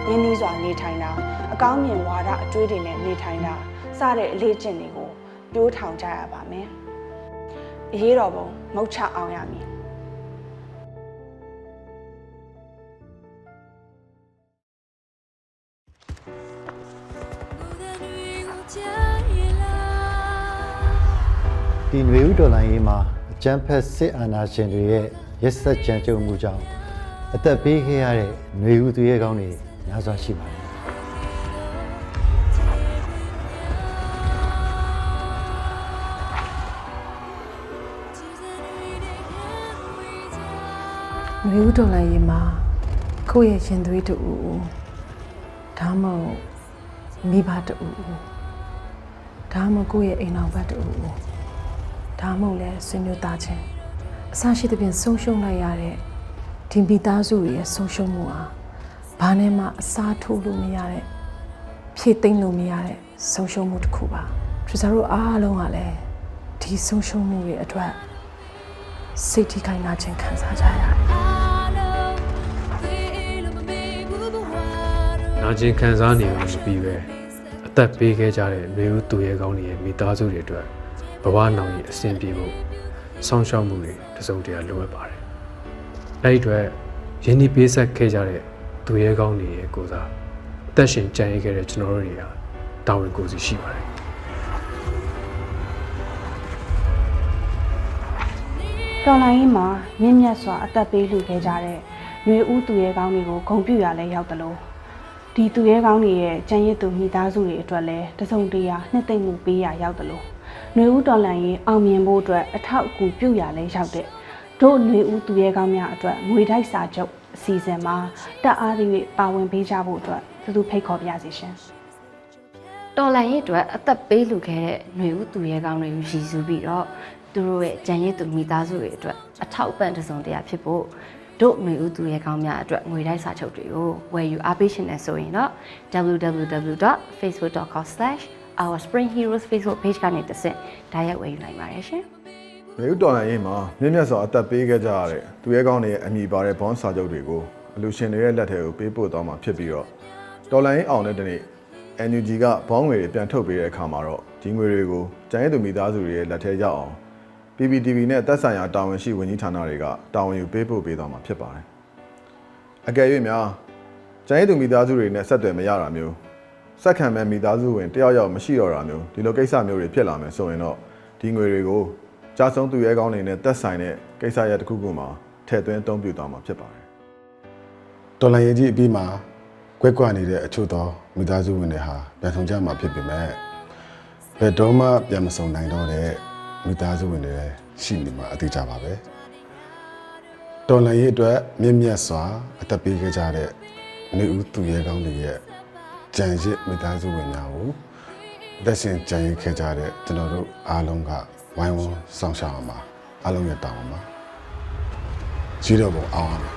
ရင်းနှီးစွာနေထိုင်တာအကောင်းမြင်ဝါဒအတွေးတွေနဲ့နေထိုင်တာစတဲ့အလေးကျင့်တွေကိုပြိုးထောင်ကြရပါမယ်။အရေးတော်ပုံမုတ်ချအောင်ရမည်ဒီຫນွေဥတော်လိုင်းရေးမှာအကြမ်းဖက်စစ်အာဏာရှင်တွေရဲ့ရက်စက်ကြမ်းကြုတ်မှုကြောင့်အသက်ပေးခဲ့ရတဲ့ຫນွေဥသူရဲကောင်းတွေများစွာရှိပါတယ်ຫນွေဥတော်လိုင်းရေးမှာကိုယ့်ရဲ့ရင်သွေးတူဒါမှမဟုတ်မိဘတူဒါမှမဟုတ်ကိုယ့်ရဲ့အိမ်အောင်ဘက်တူဒါမှမဟုတ်လဲဆွေမျိုးသားချင်းအစရှိသဖြင့်ဆုံးရှုံးလိုက်ရတဲ့ဒီမိသားစုရဲ့ဆုံးရှုံးမှုဟာဘာနဲ့မှအစားထိုးလို့မရတဲ့ဖြည့်သိမ့်လို့မရတဲ့ဆုံးရှုံးမှုတစ်ခုပါကျွန်တော်တို့အားလုံးကလည်းဒီဆုံးရှုံးမှုတွေအတွက်စိတ်ထိခိုက်နာခြင်းခံစားကြရတယ်နာကျင်ခံစားနေလို့ပြီးပဲအသက်ပေးခဲ့ကြတဲ့လူဦးသူရဲကောင်းတွေရဲ့မိသားစုတွေအတွက်ဘဝနောင်ကြီးအဆင်ပြေဖို့စောင့်ရှောက်မှုတွေတစုံတရာလိုအပ်ပါတယ်။အဲဒီအတွက်ရင်းနှီးပေးဆက်ခဲ့ကြတဲ့သူရဲကောင်းတွေရဲ့ကိုစားအသက်ရှင်ကြံ့ရခဲ့တဲ့ကျွန်တော်တို့တွေဟာတ တာဝန်ကိုယ်စီရှိပါတယ် တော်လိုင်းရင်မှာမြင့်မြတ်စွာအသက်ပေးလှူခဲ့ကြတဲ့ຫນွေဦးသူရဲကောင်းတွေကိုဂုဏ်ပြုရလဲရောက်တယ်လို့ဒီသူရဲကောင်းတွေရဲ့ကြံရစ်သူမိသားစုတွေအတွက်လည်းတစုံတရာနှစ်သိမ့်မှုပေးရရောက်တယ်လို့ຫນွေဦးတော်လိုင်းရင်အောင်မြင်ဖို့အတွက်အထောက်အကူပြုရလဲရောက်တဲ့တို့ຫນွေဦးသူရဲကောင်းများအတွက်ငွေတိုက်စာချုပ်အစီအစဉ်မှာတက်အားသည့်ပါဝင်ပေးကြဖို့အတွက်သူဖိတ်ခေါ်ပြစီရှင်တော်လိုင်းရဲ့အတွက်အသက်ပေးလှူခဲ့တဲ့ຫນွေဦးသူရဲကောင်းတွေကိုရည်စူးပြီးတော့သူတို့ရဲ့ကြံရည်သူမိသားစုတွေအတွက်အထောက်အပံ့တစုံတရာဖြစ်ဖို့တို့ຫນွေဦးသူရဲကောင်းများအတွက်ငွေတိုက်စာချုပ်တွေကိုဝယ်ယူအားပေးရှင်နေဆိုရင်တော့ www.facebook.com/ourspringheroes Facebook page ကနေတဆင့်တိုက်ရိုက်ဝယ်ယူနိုင်ပါတယ်ရှင်။မြေဥတော်လိုင်းရေးမှာမြင့်မြတ်စွာအသက်ပေးခဲ့ကြရတဲ့သူရဲကောင်းတွေရဲ့အမိပါတဲ့ဘွန်စာချုပ်တွေကိုအလူရှင်တွေရဲ့လက်ထဲကိုပေးပို့သွားမှာဖြစ်ပြီးတော့တော်လိုင်းအောင်တဲ့တနေ့ NUG ကဘောင်းငွေတွေပြန်ထုတ်ပေးတဲ့အခါမှာတော့ဒီငွေတွေကိုကျန်ရည်သူမိသားစုတွေရဲ့လက်ထဲရောက်အောင် PVTV နဲ့သက်ဆိုင်ရာတာဝန်ရှိဝန်ကြီးဌာနတွေကတာဝန်ယူပေးပို့ပေးသွားမှာဖြစ်ပါတယ်။အကယ်၍များကျန်ရည်သူမိသားစုတွေနဲ့ဆက်သွယ်မရတာမျိုးစက္ကန့်မဲ့မိသားစုဝင်တယောက်ယောက်မရှိတော့တာမျိုးဒီလိုကိစ္စမျိုးတွေဖြစ်လာမယ်ဆိုရင်တော့ဒီငွေတွေကိုကြားဆုံးသူရဲကောင်းတွေနဲ့သက်ဆိုင်တဲ့ကိစ္စရပ်တစ်ခုခုမှာထည့်သွင်းအသုံးပြုသွားမှာဖြစ်ပါတယ်။တော်လိုင်းရေးကြီးအပြီးမှာကွက်ကွက်နေတဲ့အချို့သောမိသားစုဝင်တွေဟာပြန်ဆောင်ကြမှာဖြစ်ပေမဲ့ဘယ်တော့မှပြန်မဆောင်နိုင်တော့တဲ့မိသားစုဝင်တွေရှိနေမှာအသေးကြပါပဲတော်လိုင်းရေးအတွက်မြင့်မြတ်စွာအသက်ပေးခဲ့ကြတဲ့နေဦးသူရဲကောင်းတွေရဲ့ကြံရစ်မိသားစုဝင်များကိုသက်ရှင်ကြံရစ်ခဲ့ကြတဲ့ကျွန်တော်တို့အားလုံးကဝိုင်းဝန်းဆောင်ရှောက်အောင်ပါအားလုံးရဲ့တောင်းပါမှာကြီးတော့ပုံအောင်ပါ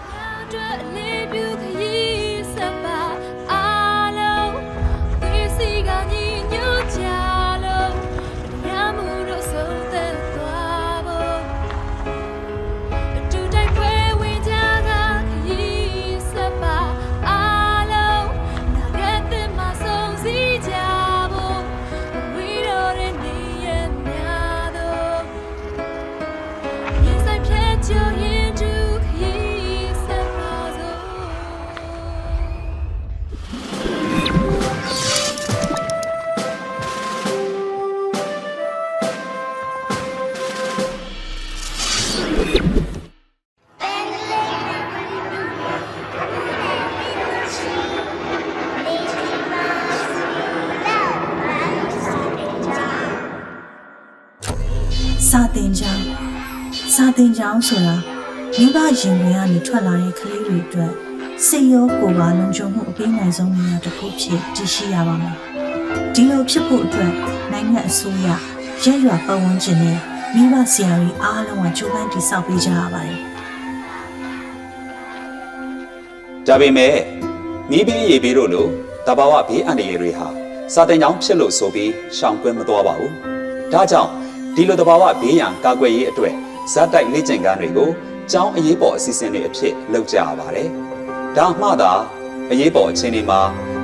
စာတင်ကြောင်းဆိုတာမိဘရင်တွေကနေထွက်လာတဲ့ကလေးတွေအတွက်စိတ်ရောကိုယ်ပါလုံခြုံမှုအပေးနိုင်ဆုံးနေရာတစ်ခုဖြစ်တည်ရှိရပါမယ်။ဒီလိုဖြစ်ဖို့အတွက်နိုင်ငံအစိုးရရက်ရွာပတ်ဝန်းကျင်နဲ့မိဘဆရာတွေအားလုံးကကြိုးပမ်းတည်ဆောက်ပေးကြရပါတယ်။ဒါပေမဲ့မိဘရေပေးတို့လိုတဘာဝဘေးအန္တရာယ်တွေဟာစာတင်ကြောင်းဖြစ်လို့ဆိုပြီးရှောင်ကွင်းမသွားပါဘူး။ဒါကြောင့်ဒီလိုတဘာဝဘေးရန်ကာကွယ်ရေးအတွက်ဇက်တိုက်လေ့ကျင့်ခန်းတွေကိုကျောင်းအရေးပေါ်အစီအစဉ်တွေအဖြစ်လုပ်ကြရပါတယ်။ဒါမှသာအရေးပေါ်အခြေအနေမှာ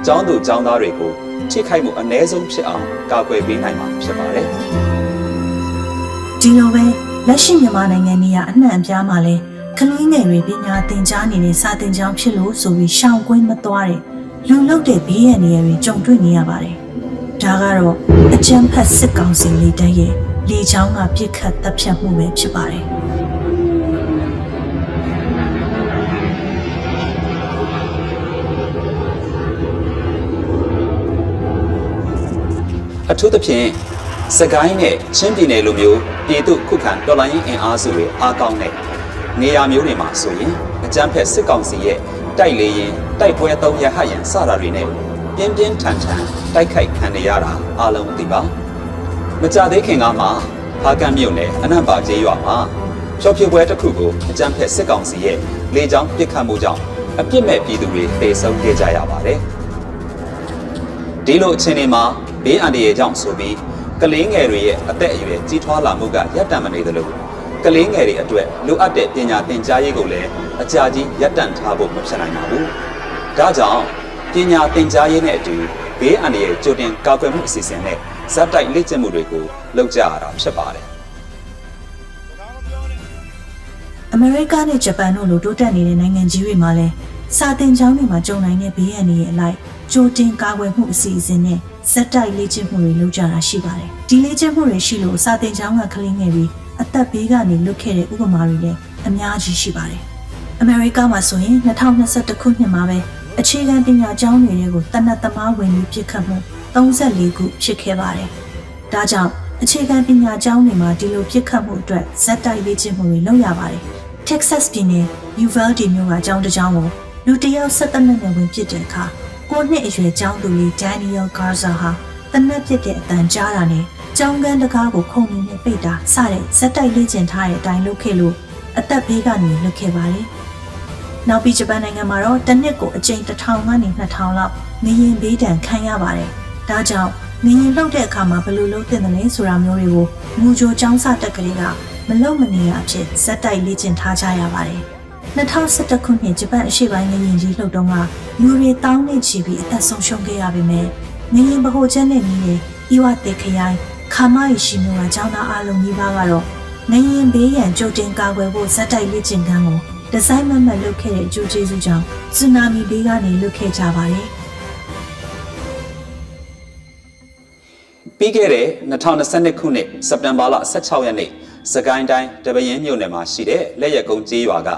ကျောင်းသူကျောင်းသားတွေကိုထိခိုက်မှုအ ਨੇ ဆုံးဖြစ်အောင်ကာကွယ်ပေးနိုင်မှာဖြစ်ပါတယ်။ဒီလိုပဲလက်ရှိမြန်မာနိုင်ငံနေရာအနှံ့အပြားမှာလဲကလေးငယ်တွေပညာသင်ကြားနေတဲ့စာသင်ကျောင်းဖြစ်လို့ဆိုပြီးရှောင်ကွင်းမသွားတဲ့လူလုပ်တဲ့ဘေးရန်နေရာတွေကြုံတွေ့နေရပါတယ်။ဒါကတော့အကြမ်းဖက်စစ်ကောင်စီလေးတည်းရဲ့လေချောင်းကပြစ်ခတ်တပ်ဖြတ်မှုပဲဖြစ်ပါတယ်။အထူးသဖြင့်စကိုင်းနဲ့ချင်းပြည်နယ်လိုမျိုးပြည်သူခုခံတော်လှန်ရေးအင်အားစုတွေအားကောင်းတဲ့နေရာမျိုးတွေမှာဆိုရင်အကြမ်းဖက်စစ်ကောင်စီရဲ့တိုက်လေရင်တိုက်ပွဲသုံးရဟတ်ရန်စတာတွေနဲ့ပြင်းပြင်းထန်ထန်တိုက်ခိုက်ခံရတာအားလုံးသိပါမကြသေးခင်ကမှဖားကန့်မြို့နယ်အနံ့ပါကျေးရွာမှာချော်ဖြူပွဲတစ်ခုကိုအကြမ်းဖက်စစ်ကောင်စီရဲ့လေကြောင်းပစ်ခတ်မှုကြောင့်အပြစ်မဲ့ပြည်သူတွေတေဆုံးခဲ့ကြရပါတယ်ဒီလိုအခြေအနေမှာဘေးအန္တရာယ်ကြောင့်ဆိုပြီးကလေးငယ်တွေရဲ့အသက်အရွယ်ကြီးထွားလာမှုကရပ်တန့်မနေသလိုကလေးငယ်တွေအတွက်လိုအပ်တဲ့ပညာသင်ကြားရေးကိုလည်းအကြာကြီးရပ်တန့်ထားဖို့မဖြစ်နိုင်ပါဘူး။ဒါကြောင့်ပညာသင်ကြားရေးနဲ့အတူဘေးအန္တရာယ်ကြိုတင်ကာကွယ်မှုအစီအစဉ်နဲ့ဇက်တိုက်လေ့ကျင့်မှုတွေကိုလုပ်ကြရတာဖြစ်ပါတယ်။အမေရိကနဲ့ဂျပန်တို့လိုတိုးတက်နေတဲ့နိုင်ငံကြီးတွေမှာလည်းစာသင်ကျောင်းတွေမှာကြုံနိုင်တဲ့ဘေးအန္တရာယ်အလိုက် ကြိုတင်ကာကွယ်မှုအစီအစဉ်နဲ့ဇက်တိုက်လေ့ကျင့်မှုတွေလုပ်ကြတာရှိပါတယ်ဒီလေ့ကျင့်မှုတွေရှိလို့စာသင်ကျောင်းကကလေးငယ်တွေအသက်ဘေးကနေလွတ်ခဲ့တဲ့ဥပမာတွေလည်းအများကြီးရှိပါတယ်အမေရိကမှာဆိုရင်2021ခုနှစ်မှာပဲအခြေခံပညာကျောင်းတွေကိုတနက်သမားဝင်ပြီးပြစ်ခတ်မှု34ခုဖြစ်ခဲ့ပါတယ်ဒါကြောင့်အခြေခံပညာကျောင်းတွေမှာဒီလိုပြစ်ခတ်မှုအတွက်ဇက်တိုက်လေ့ကျင့်မှုတွေလုပ်ရပါတယ်Texas ပြည်နယ် Uvalde မြို့ကကျောင်းတစ်ကျောင်းကိုလူတစ်ယောက်17နှစ်နဲ့ဝင်ပြစ်တဲ့အခါ9နှစ်အရွယ်ကျောင်းသူလေး Daniel Garza ဟာတနက်ပြစ်တဲ့အတန်ကြားတာနဲ့ကျောင်းကန်းတကားကိုခုန်နေပိတ်တာစတဲ့ဇက်တိုက်လေ့ကျင့်ထားတဲ့အတိုင်းလုပ်ခဲ့လို့အသက်ဘေးကနေလွတ်ခဲ့ပါတယ်။နောက်ပြီးဂျပန်နိုင်ငံမှာတော့တစ်နှစ်ကိုအကြိမ်1000ကနေ2000လောက်ငရင်ဘေးဒဏ်ခံရပါတယ်။ဒါကြောင့်ငရင်လှုပ်တဲ့အခါမှာဘယ်လိုလုပ်သင့်တယ်လဲဆိုတာမျိုးတွေကိုငူကြိုကျောင်းစတက်ကလေးကမလုံမနေရအဖြစ်ဇက်တိုက်လေ့ကျင့်ထားကြရပါတယ်။2011ခုနှစ်ဂျပန်အရှေ့ပိုင်းငရင်ကြီးလှုပ်တုန်းကလူတွေတောင်းနေချီပြီးအသက်ဆုံးရှုံးခဲ့ရပေမဲ့ငရင်ဗဟိုချက်နဲ့နေတဲ့伊瓦တေခရိုင်ခါမိုင်ရှိမျိုးကကျောင်းသားအားလုံးကြီးပါကတော့ငရင်ဘေးရန်ကြိုတင်ကာကွယ်ဖို့ဇက်တိုက်လေ့ကျင့်ခန်းကိုဒီဇိုင်းမမတ်လုပ်ခဲ့တဲ့အကျိုးကျေးဇူးကြောင့်ဆူနာမီဘေးကနေလွတ်ခဲ့ကြပါတယ်ပြီးခဲ့တဲ့2022ခုနှစ်စက်တင်ဘာလ16ရက်နေ့စကိုင်းတိုင်းတပရင်းမြို့နယ်မှာရှိတဲ့လက်ရက်ကုန်းကျေးရွာက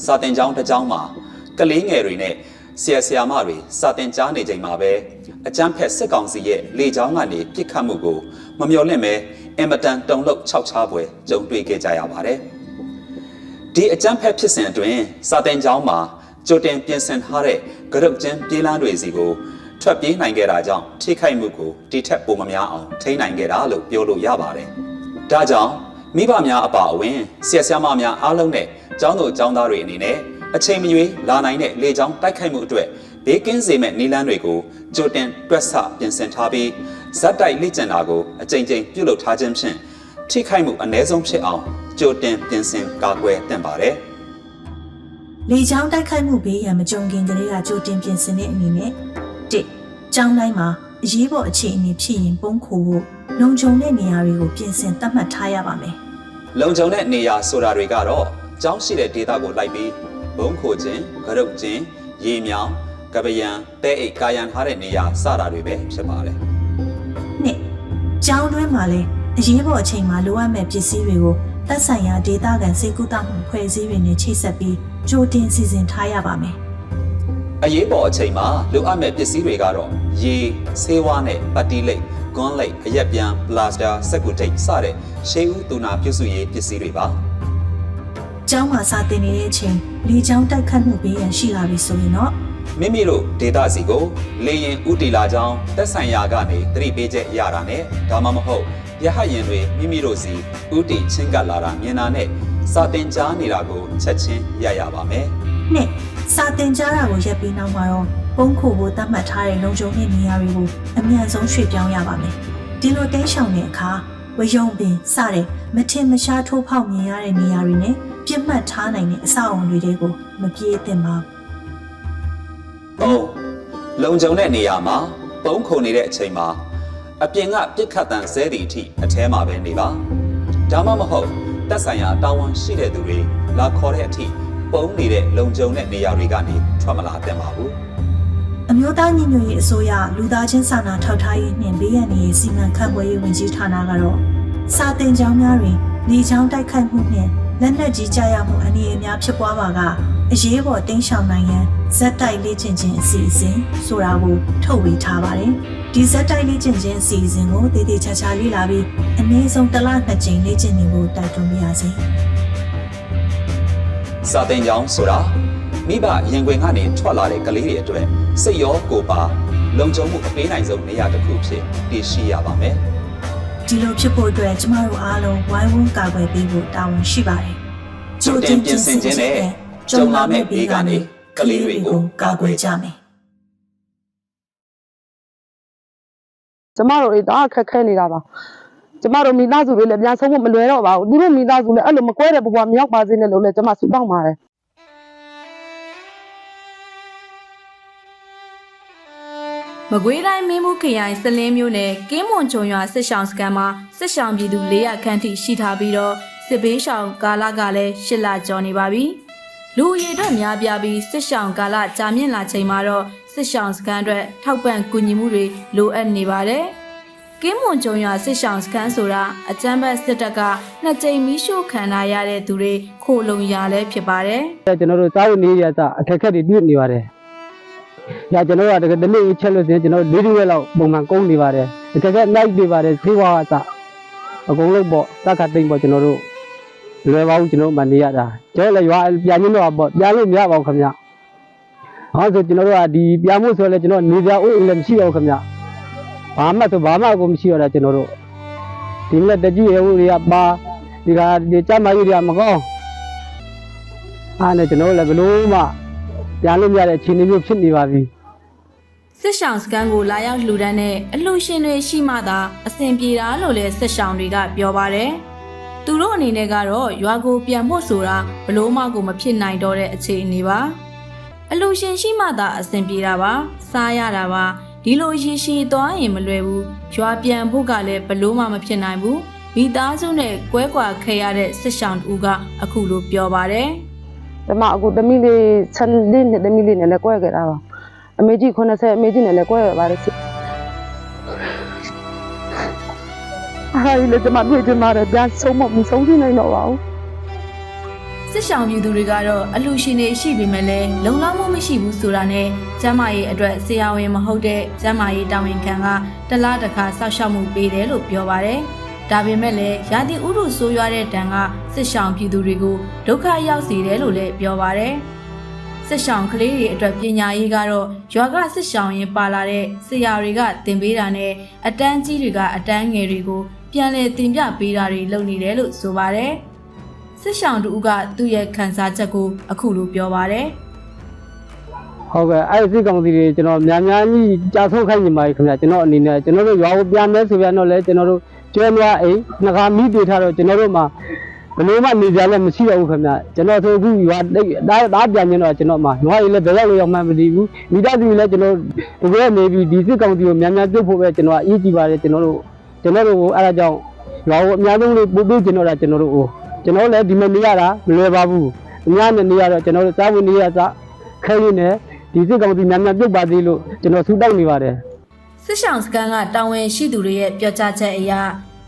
စာတင်ကျောင်းတစ်ကျောင်းမှာကလေးငယ်တွေနဲ့ဆရာမတွေစာတင်ကြားနေချိန်မှာပဲအကြမ်းဖက်စစ်ကောင်စီရဲ့လေကြောင်းကနေပစ်ခတ်မှုကိုမမျှော်လင့်ပဲအင်မတန်တုန်လှုပ်ခြောက်ခြားပွဲကြုံတွေ့ခဲ့ကြရပါတယ်။ဒီအကြမ်းဖက်ဖြစ်စဉ်အတွင်းစာတင်ကျောင်းမှာကြိုတင်ပြင်ဆင်ထားတဲ့ကရုတ်ကျင်းပြေးလမ်းတွေစီကိုထွက်ပြေးနိုင်ခဲ့တာကြောင့်ထိခိုက်မှုကိုဒီထက်ပိုမများအောင်ထိန်းနိုင်ခဲ့တာလို့ပြောလို့ရပါတယ်။ဒါကြောင့်မိဘများအပါအဝင်ဆရာမများအားလုံးနဲ့ကျောင်းသူကျောင်းသားတွေအနေနဲ့အချိန်မရွေးလာနိုင်တဲ့လေကြောင်းတိုက်ခိုက်မှုအတွက်ဘေးကင်းစေမဲ့နည်းလမ်းတွေကိုကြိုတင်တွက်ဆပြင်ဆင်ထားပြီးဇက်တိုက်လေ့ကျင့်တာကိုအကြိမ်ကြိမ်ပြုလုပ်ထားခြင်းဖြင့်ထိခိုက်မှုအ ਨੇ ဆုံးဖြစ်အောင်ကြိုတင်ပြင်ဆင်ကာကွယ်သင့်ပါတယ်။လေကြောင်းတိုက်ခိုက်မှုဘေးရန်မကြုံခင်ကလေးကကြိုတင်ပြင်ဆင်တဲ့အနေနဲ့1ကျောင်းတိုင်းမှာအရေးပေါ်အခြေအနေဖြစ်ရင်ပုံခိုဖို့လုံခြုံတဲ့နေရာတွေကိုပြင်ဆင်သတ်မှတ်ထားရပါမယ်။လုံခြုံတဲ့နေရာဆိုတာတွေကတော့ကျောင်းရှိတဲ့ဒေသကိုလိုက်ပြီးဘုံခိုခြင်း၊ကရုတ်ခြင်း၊ရေမြောင်ကပယံတဲအိတ်ကာယံထားတဲ့နေရာစတာတွေပဲဖြစ်ပါတယ်။နှစ်ကျောင်းတွင်းမှာလည်းအရေးပေါ်အချိန်မှာလိုအပ်မဲ့ပစ္စည်းတွေကိုသက်ဆိုင်ရာဒေသခံစေကူတာမှုဖွဲ့စည်းတွေနဲ့ချိတ်ဆက်ပြီးကြိုတင်စီစဉ်ထားရပါမယ်။အရေးပေါ်အချိန်မှာလိုအပ်မဲ့ပစ္စည်းတွေကတော့ရေ၊ဆေးဝါးနဲ့ပတ်တီးလိပ်၊ကွန်းလိပ်၊အရက်ပြန်၊ပလာစတာ၊စက်ကူထိပ်စတဲ့ရှေးဦးသူနာပြုစုရေးပစ္စည်းတွေပါ။ကျောင်းမှာစာသင်နေတဲ့အချိန်လေကြောင်းတိုက်ခတ်မှုဘေးရန်ရှိလာပြီဆိုရင်တော့မိမိတို့ဒေသစီကိုလေရင်ဥတီလာကြောင်းသက်ဆိုင်ရာကနေသတိပေးချက်ရတာနဲ့ဒါမှမဟုတ်ရဟရင်တွေမိမိတို့စီဥတီချင်းကပ်လာတာမြင်တာနဲ့စာတင်ကြားနေတာကိုချက်ချင်းရပါမယ်။နှစ်စာတင်ကြားတာကိုရပ်ပြီးနောက်မှာတော့ပုံခိုဖို့သတ်မှတ်ထားတဲ့လုံခြုံတဲ့နေရာတွေကိုအမြန်ဆုံးရွှေ့ပြောင်းရပါမယ်။ဒီလိုတင်းရှောင်တဲ့အခါဝယုံပင်စတဲ့မထင်မရှားထိုးဖောက်မြင်ရတဲ့နေရာတွေနဲ့ပြစ်မှတ်ထားနိုင်တဲ့အဆောက်အုံတွေကိုမပြေးသင့်ပါဘူး။လုံခြုံတဲ့နေရာမှာပုံခုံနေတဲ့အချိန်မှာအပြင်ကပြစ်ခတ်တန်ဆဲသည့်အထိအထဲမှာပဲနေပါ။ဒါမှမဟုတ်တက်ဆိုင်ရာတာဝန်ရှိတဲ့သူတွေလာခေါ်တဲ့အထိပုံနေတဲ့လုံခြုံတဲ့နေရာတွေကနေထွက်မလာသင့်ပါဘူး။အမျိုးသားညီညွတ်ရေးအစိုးရလူသားချင်းစာနာထောက်ထားရေးနှင့်ဘေးရန်ရေးစီမံခန့်ခွဲရေးဝန်ကြီးဌာနကတော့စာသင်ကျောင်းများတွင်လေကြောင်းတိုက်ခိုက်မှုနှင့်လက်နက်ကြီးကြားရမှုအန္တရာယ်များဖြစ်ပွားပါကအရေးပေါ်တင်းရှောင်နိုင်ရန်ဇက်တိုက်လေ့ကျင့်ခြင်းအစီအစဉ်ဆိုတာကိုထုတ်ဝေထားပါတယ်။ဒီဇက်တိုက်လေ့ကျင့်ခြင်းအစီအစဉ်ကိုတည်တည်ချာချာလေ့လာပြီးအနည်းဆုံးတစ်လ2ကြိမ်လေ့ကျင့်နေဖို့တိုက်တွန်းပါရစေ။စာသင်ကျောင်းဆိုတာမိဘရင်ခွင်ကနေထွက်လာတဲ့ကလေးတွေအတွက်စိတ်ရောကိုယ်ပါလုံခြုံမှုအပေးနိုင်ဆုံးနေရာတစ်ခုဖြစ်တည်ရှိရပါမယ်။ဒီလိုဖြစ်ဖို့အတွက်ကျမတို့အားလုံးဝိုင်းဝန်းကာကွယ်ပေးဖို့တာဝန်ရှိပါတယ်။ကြိုတင်ပြင်ဆင်ခြင်းနဲ့ကြုံလာမယ့်ဘေးကနေကလေးတွေကိုကာကွယ်ကြမယ်ကျမတို့ဒါခက်ခဲနေတာပါကျမတို့မိသားစုတွေလည်းပြန်ဆုံးဖို့မလွယ်တော့ပါဘူးဒီလိုမိသားစုလည်းအဲ့လိုမကွဲတဲ့ဘဝမြောက်ပါစေနဲ့လို့လည်းကျမဆုတောင်းပါတယ်မကွေးတိုင်းမင်းမှုခရိုင်စလင်းမြို့နယ်ကင်းမွန်ချုံရွာစစ်ရှောင်းစခန်းမှာစစ်ရှောင်းပြည်သူ400ခန့်ထိရှိထားပြီးတော့စစ်ဘေးရှောင်ကာလကလည်း8လကျော်နေပါပြီ။လူအရေအတွက်များပြားပြီးစစ်ရှောင်းကာလကြာမြင့်လာချိန်မှာတော့ စစ်ရှောင်းစခန်းအတွက်ထောက်ပံ့ကူညီမှုတွေလိုအပ်နေပါတယ်။ကင်းမွန်ကျုံရွာစစ်ရှောင်းစခန်းဆိုတာအကြမ်းဖက်စစ်တပ်ကနှစ်ကြိမ်မီးရှို့ခံရတဲ့သူတွေခိုလုံရလဲဖြစ်ပါတယ်။ ကျွန်တော်တို့စားဝတ်နေရတာအခက်အခဲတွေတွေ့နေပါတယ်။ညကျွန်တော်တို့ကတနေ့ချက်လို့ဆိုရင်ကျွန်တော်၄ရက်လောက်ပုံမှန်ကုန်းနေပါတယ်။အခက်အခဲအများကြီးတွေ့ပါတယ်ဖေးဝါးကအကုန်လုံးပေါ့တက္ကသိုလ်ပေါ့ကျွန်တော်တို့လွယ်ပါဘူးကျွန်တော်မှနေရတာကျွန်တော်လည်းရွာပြန်ရင်းတော့ပေါ့ပြန်လို့မရပါဘူးခင်ဗျ။ဟောဆိုကျွန်တော်တို့ကဒီပြန်မှုဆိုလဲကျွန်တော်နေကြအိုးအိမ်လည်းမရှိတော့ဘူးခင်ဗျ။ဘာမှကိုမရှိရတာကျွန်တော်တို့ဒီလက်တကြီးရေဦးတွေကပါဒီကဒီကြမ်းမကြီးတွေကမကောင်းအားနဲ့ကျွန်တော်လည်းဘလို့မှပြန်လို့မရတဲ့အခြေအနေမျိုးဖြစ်နေပါပြီစစ်ရှောင်းစကန်ကိုလာရောက်လှူဒန်းတဲ့အလှူရှင်တွေရှိမှသာအဆင်ပြေတာလို့လည်းစစ်ရှောင်းတွေကပြောပါတယ်။သူတို့အနေနဲ့ကတော့ရွာကိုပြန်ဖို့ဆိုတာဘလို့မှကိုမဖြစ်နိုင်တော့တဲ့အခြေအနေပါ။အလှူရှင်ရှိမှသာအဆင်ပြေတာပါ။စားရတာပါ။ဒီလိုရည်ရှိသွားရင်မလွယ်ဘူး။ရွာပြန်ဖို့ကလည်းဘလို့မှမဖြစ်နိုင်ဘူး။မိသားစုနဲ့ကွဲကွာခဲ့ရတဲ့စစ်ရှောင်းတူကအခုလိုပြောပါတယ်။ကျွန်မအခုတမီလေး7နှစ်တမီလေးနဲ့လည်းကွဲခဲ့တာပါ။အမေကြီး80အမေကြီးနဲ့လည်းကွဲရပါတယ်စစ်အားရလေကျွန်မတွေ့ချင်ပါတယ်ပြန်ဆုံးမဆုံးသိနိုင်တော့ပါဘူးစစ်ရှောင်းပြည်သူတွေကတော့အလှူရှင်တွေရှိပေမဲ့လည်းလုံလောက်မှုမရှိဘူးဆိုတာနဲ့ကျန်းမာရေးအတွက်ဆရာဝန်မဟုတ်တဲ့ကျန်းမာရေးတာဝန်ခံကတလားတစ်ခါစောင့်ရှောက်မှုပေးတယ်လို့ပြောပါတယ်ဒါပေမဲ့လည်းရာသီဥတုဆိုးရွားတဲ့တန်ကစစ်ရှောင်းပြည်သူတွေကိုဒုက္ခရောက်စေတယ်လို့လည်းပြောပါတယ်စစ်ရှောင်းကလေးတွေအတွက်ပညာရေးကတော့ရွာကစစ်ရှောင်းရင်ပါလာတဲ့ဆရာတွေကသင်ပေးတာနဲ့အတန်းကြီးတွေကအတန်းငယ်တွေကိုပြန်လည်သင်ပြပေးတာတွေလုပ်နေတယ်လို့ဆိုပါတယ်စစ်ရှောင်းတူကသူ့ရဲ့ခန်းစားချက်ကိုအခုလိုပြောပါတယ်ဟုတ်ကဲ့အဲ့ဒီကောင်စီတွေကျွန်တော်များကြီးကြာဆုံးခိုင်းနေပါပြီခင်ဗျာကျွန်တော်အနေနဲ့ကျွန်တော်တို့ရွာကိုပြန်မယ်ဆိုပြန်တော့လဲကျွန်တော်တို့ကျွဲမွားအိမ်နှခါမိပေးထားတော့ကျွန်တော်တို့မှာဘယ်လိုမှနေကြလည်းမရှိတော့ဘူးခင်ဗျာကျွန်တော်ဆိုအခုရွာဒါပြန်နေတော့ကျွန်တော်မှာရွာကြီးလည်းဘယ်ရောက်လို့ရောက်မှမသိဘူးမိသားစုလည်းကျွန်တော်တကယ်နေပြီးဒီစစ်ကောင်စီကိုများပြုတ်ဖို့ပဲကျွန်တော်အရေးကြီးပါတယ်ကျွန်တော်တို့ကိုအဲ့ဒါကြောင့်ရွာကိုအများဆုံးလေးပို့ပေးကျွန်တော်တို့ကျွန်တော်လည်းဒီမှာနေရတာမလွယ်ပါဘူးအများနဲ့နေရတော့ကျွန်တော်တို့စားဝင်နေရစခဲရင်းနဲ့ဒီစစ်ကောင်စီများပြုတ်ပါသေးလို့ကျွန်တော်ဆူတောက်နေပါတယ်စစ်ရှောင်းစကန်ကတာဝန်ရှိသူတွေရဲ့ပြောကြားချက်အရ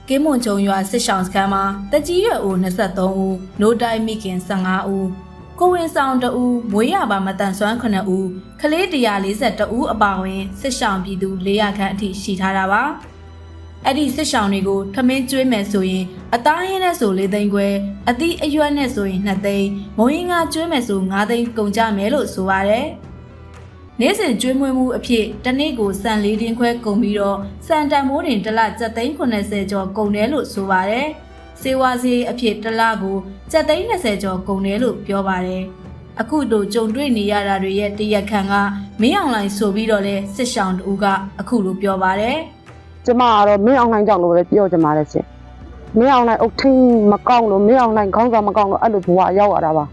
ကင်းမွန်ကျုံရွာစစ်ရှောင်းစကန်မှာတကြီးရွယ်ဦး23ဦးနိုးတိုင်းမိခင်15ဦးကိုဝင်ဆောင်2ဦးမွေးရပါမတန်ဆွမ်း9ဦးကလေး142ဦးအပါအဝင်စစ်ရှောင်းပြည်သူ400ခန့်အထိရှိထားတာပါအဲ့ဒီစစ်ရှောင်းတွေကိုထမင်းကျွေးမယ်ဆိုရင်အသားဟင်းနဲ့ဆို4သိန်းခွဲအသီးအရွက်နဲ့ဆိုရင်2သိန်းမုံရင်ငါကျွေးမယ်ဆို5သိန်းကုန်ကြမယ်လို့ဆိုပါတယ်နေ့စဉ်ကျွေးမွေးမှုအဖြစ်တနေ့ကိုစံ4တင်းခွဲကုန်ပြီးတော့စံတန်မိုးတင်တစ်လ7,80ကျော်ကုန်တယ်လို့ဆိုပါတယ်စေဝါစီအဖြစ်တစ်လကို7,20ကျော်ကုန်တယ်လို့ပြောပါတယ်အခုတို့ကြုံတွေ့နေရတာတွေရဲ့တရက်ခံကမင်းအောင်လိုင်းဆိုပြီးတော့လဲစစ်ရှောင်းတူကအခုလိုပြောပါတယ်ကျမကတော့မင်းအောင်လိုင်းကြောင့်လို့ပဲပြောချင်ပါတယ်ရှင်မင်းအောင်လိုင်းအုတ်ထင်းမကောင်းလို့မင်းအောင်လိုင်းခေါင်းဆောင်မကောင်းလို့အဲ့လိုဘဝရောက်ရတာပါ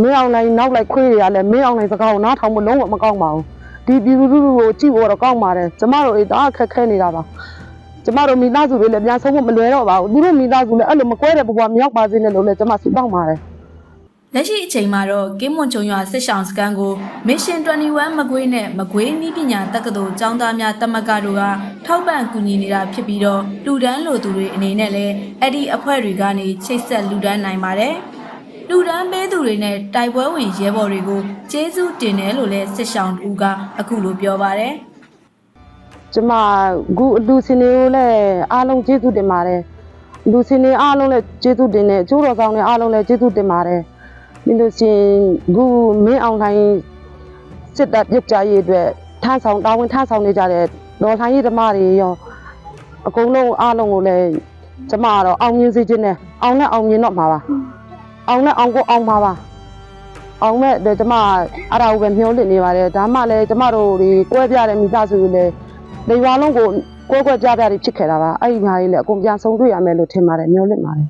မင်းအောင်လိုင်းနောက်လိုက်ခွေးတွေကလည်းမင်းအောင်လိုင်းစကားကိုနားထောင်ဖို့လုံးဝမကောင်းပါဘူးဒီပြည်သူလူထုကိုကြည့်ဖို့တော့ကောင်းပါတယ်ကျမတို့ဒါအခက်ခဲနေတာပါကျမတို့မိသားစုတွေလည်းပြန်ဆုံးဖို့မလွယ်တော့ပါဘူးသူတို့မိသားစုလည်းအဲ့လိုမကွဲတဲ့ဘဝမရောက်ပါစေနဲ့လို့လည်းကျမဆုတောင်းပါတယ်လက်ရှိအချိန်မှာတော့ကင်းမွန်ကျုံရွာစစ်ရှောင်းစကန်ကို Mission 21 မကွေးနဲ့မကွေးနည်းပညာတက္ကသိုလ်ကျောင်းသားများတမကတို့ကထောက်ပံ့ကူညီနေတာဖြစ်ပြီးတော့လူဒန်းလိုသူတွေအနေနဲ့လည်းအဲ့ဒီအဖွဲ့တွေကနေချိတ်ဆက်လူဒန်းနိုင်ပါတယ်။လူဒန်းပေးသူတွေနဲ့တိုက်ပွဲဝင်ရဲဘော်တွေကိုကျေးဇူးတင်တယ်လို့လည်းစစ်ရှောင်းတူကအခုလိုပြောပါတယ်။ကျမအခုလူစင်တွေကိုလည်းအားလုံးကျေးဇူးတင်ပါတယ်။လူစင်တွေအားလုံးလည်းကျေးဇူးတင်တယ်အကျိုးတော်ဆောင်တွေအားလုံးလည်းကျေးဇူးတင်ပါတယ်။ဒီလိုရှင်ခုမင်းအောင်တိုင်းစစ်တပ်ပြစ်ကြရေးအတွက်ထမ်းဆောင်တာဝန်ထမ်းဆောင်နေကြတဲ့ဒေါ်ဆိုင်ရေးဓမ္မတွေရောအကုန်လုံးအားလုံးကိုလည်းကျမကတော့အောင်မြင်စေချင်တယ်အောင်နဲ့အောင်မြင်တော့မှာပါအောင်နဲ့အောင်ကိုအောင်ပါပါအောင်မဲ့ကျမအဲ့ဒါကိုပဲမျှော်လင့်နေပါတယ်ဒါမှလည်းကျမတို့ဒီကွဲပြားတဲ့မိသားစုတွေလည်းဒီရွာလုံးကိုကွဲပြားတွေဖြစ်ခဲ့တာပါအဲ့ဒီညာလေးလည်းအကုန်ပြန်ဆုံးတွေ့ရမယ်လို့ထင်ပါတယ်မျှော်လင့်ပါတယ်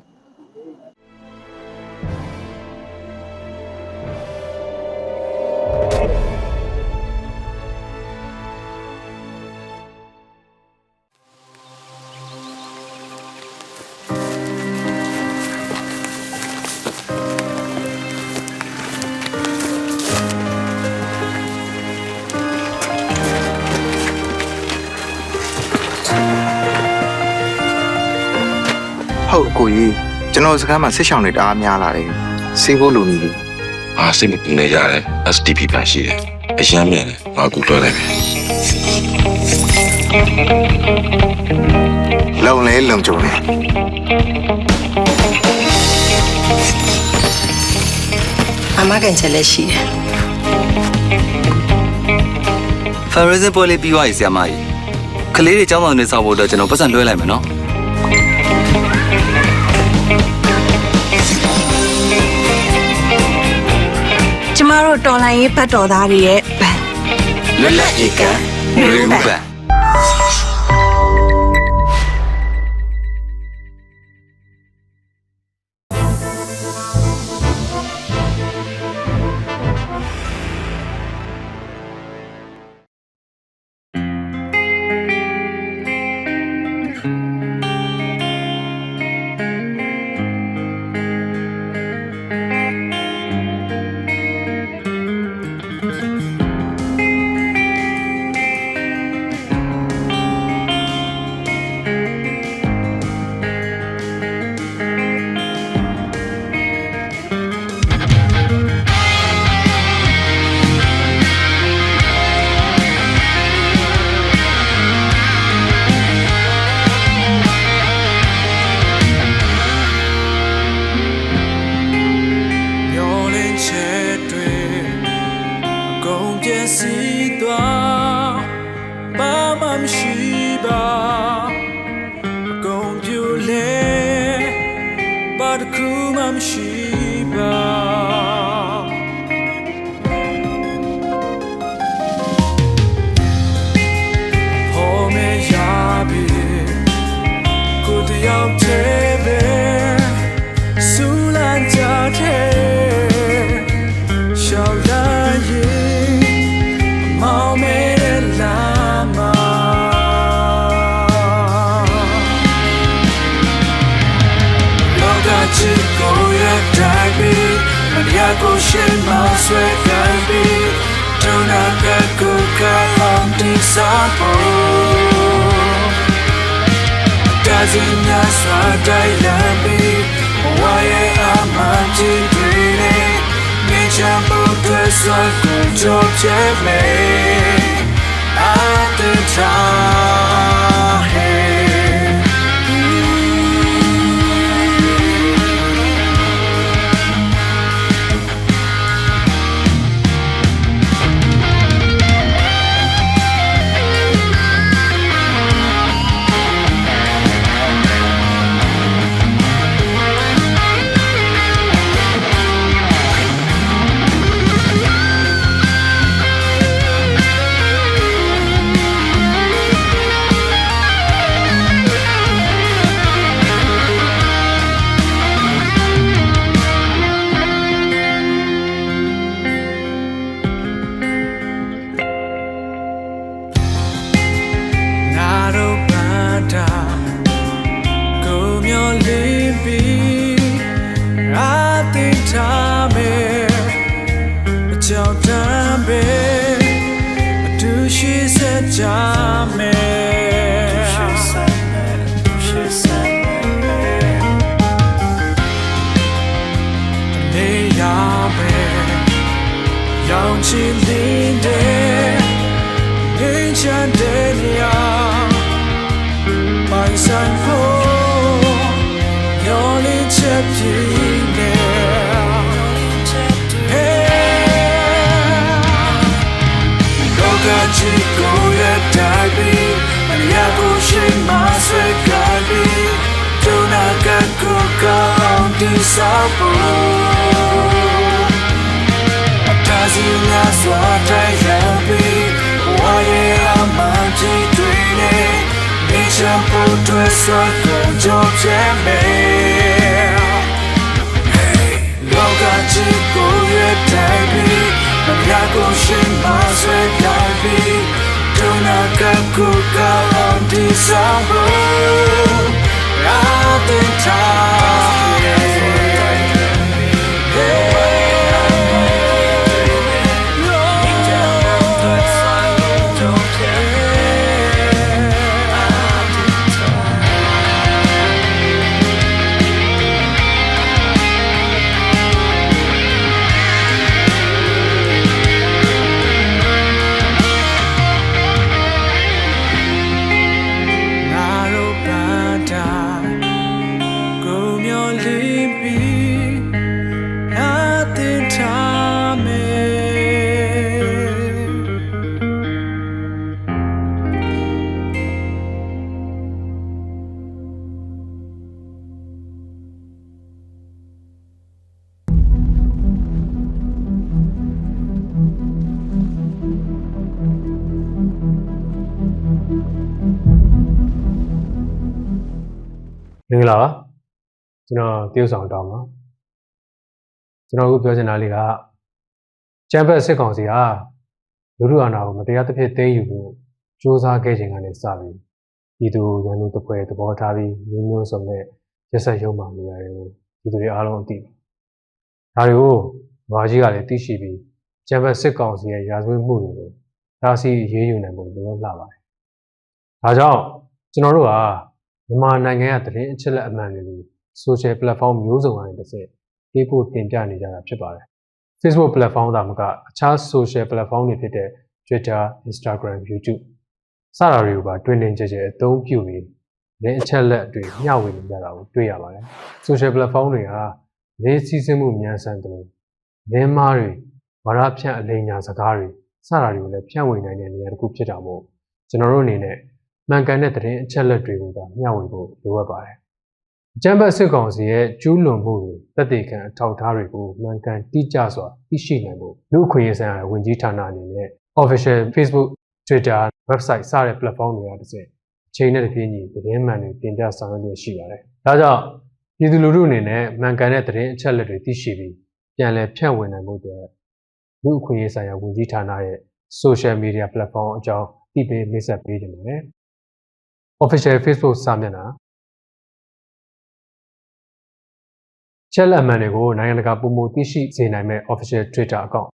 ဟုတ်ကိုကြီးကျွန်တော်စကားမှာစစ်ဆောင်တွေတအားများလာတယ်စေးဖို့လူနေတယ်အာစိတ်မပူနေကြတယ် STP ပန်ရှိတယ်အရမ်းမြင်တယ်ငါကူလွှဲလိုက်မယ်လုံလဲလုံကြုံတယ်အမကန်ချက်လည်းရှိတယ် fundraising ပွဲလေးပြီးသွားပြီဆရာမကြီးကလေးတွေကျောင်းဆောင်နေစောက်ဖို့အတွက်ကျွန်တော်ပတ်စံလွှဲလိုက်မယ်နော်ကျမတို့တော်လိုင်းရေးဘတ်တော်သားတွေရဲ့ဘန်လွတ်လပ်ဧကမျိုးဘန် င်္ဂလာပါကျွန်တော်တရုတ်ဆောင်တောင်းပါကျွန်တော်အခုပြောချင်တာလေးကကျန်းဖက်စစ်ကောင်စီဟာလူထုအာဏာကိုမတရားသဖြင့်သိမ်းယူဖို့စ조사ခဲ့ခြင်းကနေစပြီးပြည်သူရန်သူတစ်ဖွဲ့သဘောထားပြီးမျိုးစုံနဲ့ရက်ဆက်ရုံမှနေရတယ်ကိုပြည်သူတွေအားလုံးအသိပါဒါတွေကိုဘာကြီးကလည်းသိရှိပြီးကျန်းဖက်စစ်ကောင်စီရဲ့ရာဇဝတ်မှုတွေကိုဒါစီရေးယူနိုင်ဖို့လိုအပ်လာပါတယ်ဒါကြောင့်ကျွန်တော်တို့ဟာမြန်မာနိုင်ငံရဲ့သတင်းအချက်အလက်အမှန်တွေကို social platform မျိုးစုံကနေတစ်ဆင့်ပေးပို့တင်ပြနေကြတာဖြစ်ပါတယ် Facebook platform ဒါမှမကအခြား social platform တွေဖြစ်တဲ့ Twitter, Instagram, YouTube စတာတွေကိုပါတွင်တင်ကြကြအသုံးပြုပြီးသတင်းအချက်အလက်တွေမျှဝေနေကြတာကိုတွေ့ရပါတယ် social platform တွေဟာရေးစည်းစိမ်မှုမြန်ဆန်တယ်လို့လင်းမားတွေဝါဒဖြန့်အလိမ်ညာစကားတွေစတာတွေကိုလည်းဖြန့်ဝေနိုင်တဲ့နေရာတစ်ခုဖြစ်တာမို့ကျွန်တော်တို့အနေနဲ့မှန်ကန်တဲ့သတင်းအချက်အလက်တွေကိုသာမျှဝေဖို့လိုအပ်ပါတယ်အကြမ်းဖက်စစ်ကောင်စီရဲ့ကျူးလွန်မှုတွေသက်သေခံအထောက်အထားတွေကိုမှန်ကန်တိကျစွာသိရှိနိုင်ဖို့လူ့အခွင့်အရေးဆိုင်ရာဝန်ကြီးဌာနအနေနဲ့ official Facebook, Twitter, website စတဲ့ platform တွေကတစ်စက်အချိန်နဲ့တပြေးညီသတင်းမှန်တွေတင်ပြဆောင်ရွက်ရရှိပါတယ်။ဒါကြောင့်ပြည်သူလူထုအနေနဲ့မှန်ကန်တဲ့သတင်းအချက်အလက်တွေသိရှိပြီးပြန်လည်ဖြန့်ဝေနိုင်ဖို့အတွက်လူ့အခွင့်အရေးဆိုင်ရာဝန်ကြီးဌာနရဲ့ social media platform အကြောင်းသိပေးမိတ်ဆက်ပေးကြပါတယ်။ official Facebook စာမျက်နှာချက်လက်အမှန်တွေကိုနိုင်ငံတကာပုံမှုသိရှိစေနိုင်မဲ့ official Twitter account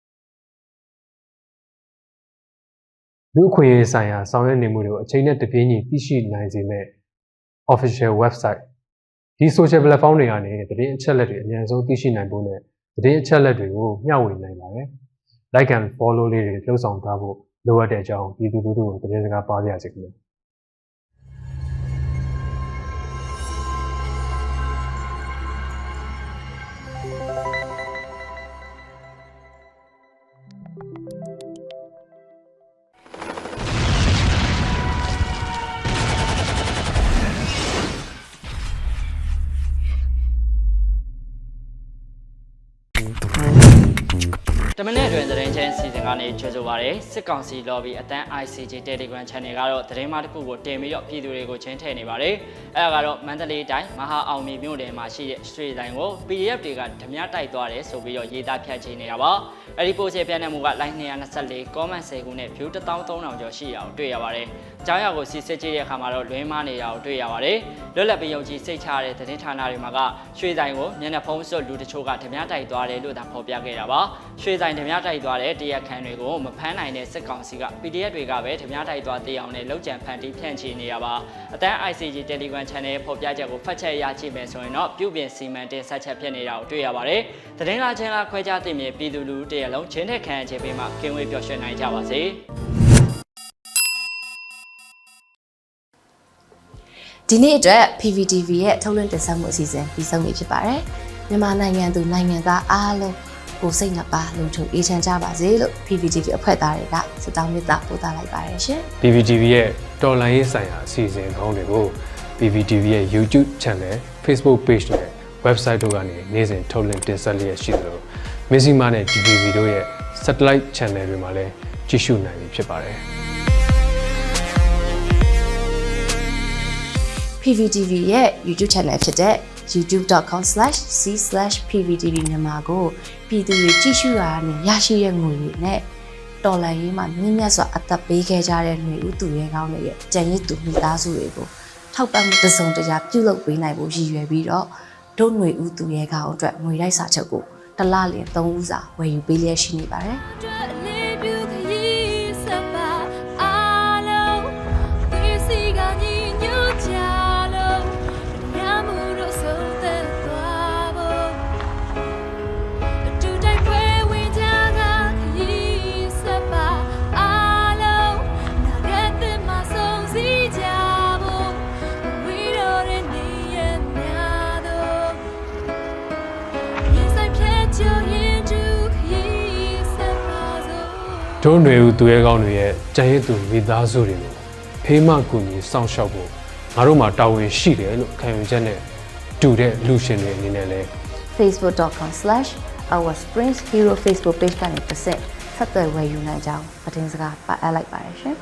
လူ့အခွင့်အရေးဆိုင်ရာဆောင်ရွက်နေမှုတွေကိုအချိန်နဲ့တပြေးညီသိရှိနိုင်စေမဲ့ official website ဒီ social platform တွေကနေသတင်းအချက်လက်တွေအများဆုံးသိရှိနိုင်ဖို့နဲ့သတင်းအချက်လက်တွေကိုမျှဝေနိုင်ပါတယ် like and follow လေးတွေလှုပ်ဆောင်ထားဖို့လိုအပ်တဲ့အကြောင်းပြည်သူလူထုကိုသတင်းစကားပါးပြရစီခင်ဗျာတမနဲ့တွင်သတင်းချင်းစီစဉ်ကနေကြိုဆိုပါရယ်စစ်ကောင်စီ lobby အတန်း ICG Telegram Channel ကတော့သတင်းမှတစ်ခုကိုတင်ပြီးတော့ပြည်သူတွေကိုချင်းထည့်နေပါတယ်အဲ့ဒါကတော့မန္တလေးတိုင်းမဟာအောင်မြေမြို့နယ်မှာရှိတဲ့ street line ကို PDF တွေကဓမြတိုက်သွားတယ်ဆိုပြီးတော့ရေးသားဖြန့်ချိနေတာပါအဲ့ဒီ post ပြန့်နှံ့မှုက like 224 comment 10ခုနဲ့ view 13000ကျော်ရှိတာကိုတွေ့ရပါတယ်အကြောင်းအရာကိုစစ်ဆေးကြည့်တဲ့အခါမှာတော့လွှဲမားနေတာကိုတွေ့ရပါတယ်လွတ်လပ်ပြီးယုံကြည်စိတ်ချတဲ့သတင်းဌာနတွေမှာကရွှေဆိုင်ကိုမျက်နှာဖုံးစွပ်လူတချို့ကဓမြတိုက်သွားတယ်လို့သာဖော်ပြခဲ့တာပါရွှေဆိုင်ဓမြတိုက်သွားတဲ့တရားခံတွေကိုမဖမ်းနိုင်တဲ့စစ်ကောင်စီက PDF တွေကပဲဓမြတိုက်သွားတေးအောင်နဲ့လောက်ကျန်ဖန်တီးဖြန့်ချီနေရပါအတန်း ICG Telegram Channel ဖော်ပြချက်ကိုဖတ်ချက်ရကြည့်မယ်ဆိုရင်တော့ပြုပြင်စီမံတင်ဆက်ချက်ဖြစ်နေတာကိုတွေ့ရပါတယ်သတင်းလာချင်းလာခွဲခြားသိမြင်ပြည်သူလူထုတရလုံးချင်းတဲ့ခံရခြင်းပေးမှကင်းဝေးပျော်ရွှင်နိုင်ကြပါစေဒီနေ့အတွက် PVTV ရဲ့ထုတ်လွှင့်တင်ဆက်မှုအစီအစဉ်ပြီးဆုံးပြီဖြစ်ပါတယ်မြန်မာနိုင်ငံသူနိုင်ငံသားအားလုံးကိုစိတ်နှပါလုံခြုံအေးချမ်းကြပါစေလို့ PVTV အဖွဲ့သားတွေကဆုတောင်းမေတ္တာပို့သလိုက်ပါတယ်ရှင် PVTV ရဲ့တော်လှန်ရေးဆိုင်ရာအစီအစဉ်ကောင်းတွေကို PVTV ရဲ့ YouTube Channel, Facebook Page နဲ့ website တို့ကနေနေ့စဉ်ထုတ်လွှင့်တင်ဆက်လျက်ရှိသလို Mizzima နဲ့ TV တို့ရဲ့ satellite channel တွေမှာလည်းကြည့်ရှုနိုင်ပြီဖြစ်ပါတယ် PVTV ရဲ့ YouTube Channel ဖြစ်တဲ့ youtube.com/c/pvtv မြန်မာကိုပြည်သူတွေကြည့်ရှုရာနဲ့ရရှိတဲ့ငွေတွေနဲ့တော်လှန်ရေးမှာမြင့်မြတ်စွာအသက်ပေးခဲ့ကြတဲ့ຫນွေဦးသူရဲကောင်းတွေရဲ့ကြံရည်သူမိသားစုတွေကိုထောက်ပံ့မှုတစုံတရာပြုလုပ်ပေးနိုင်ဖို့ရည်ရွယ်ပြီးတော့ဒုຫນွေဦးသူရဲကောင်းအတွက်ငွေတိုက်စာချုပ်ကိုတစ်လလင်3ဦးစာဝယ်ယူပေးလျက်ရှိနေပါတယ်ဒုຫນွေဦးသူရဲကောင်းတွေရဲ့ကြံရည်သူမိသားစုတွေကိုဖေးမကူညီစောင့်ရှောက်ဖို့ငါတို့မှာတာဝန်ရှိတယ်လို့ခံယူချက်နဲ့တူတဲ့လူရှင်တွေအနေနဲ့လည်း facebook.com/ourspringsHero Facebook page ကနေပတ်သက်ဆက်သွယ်ဝယ်ယူနိုင်ကြအောင်သတင်းစကားပါအပ်လိုက်ပါတယ်ရှင်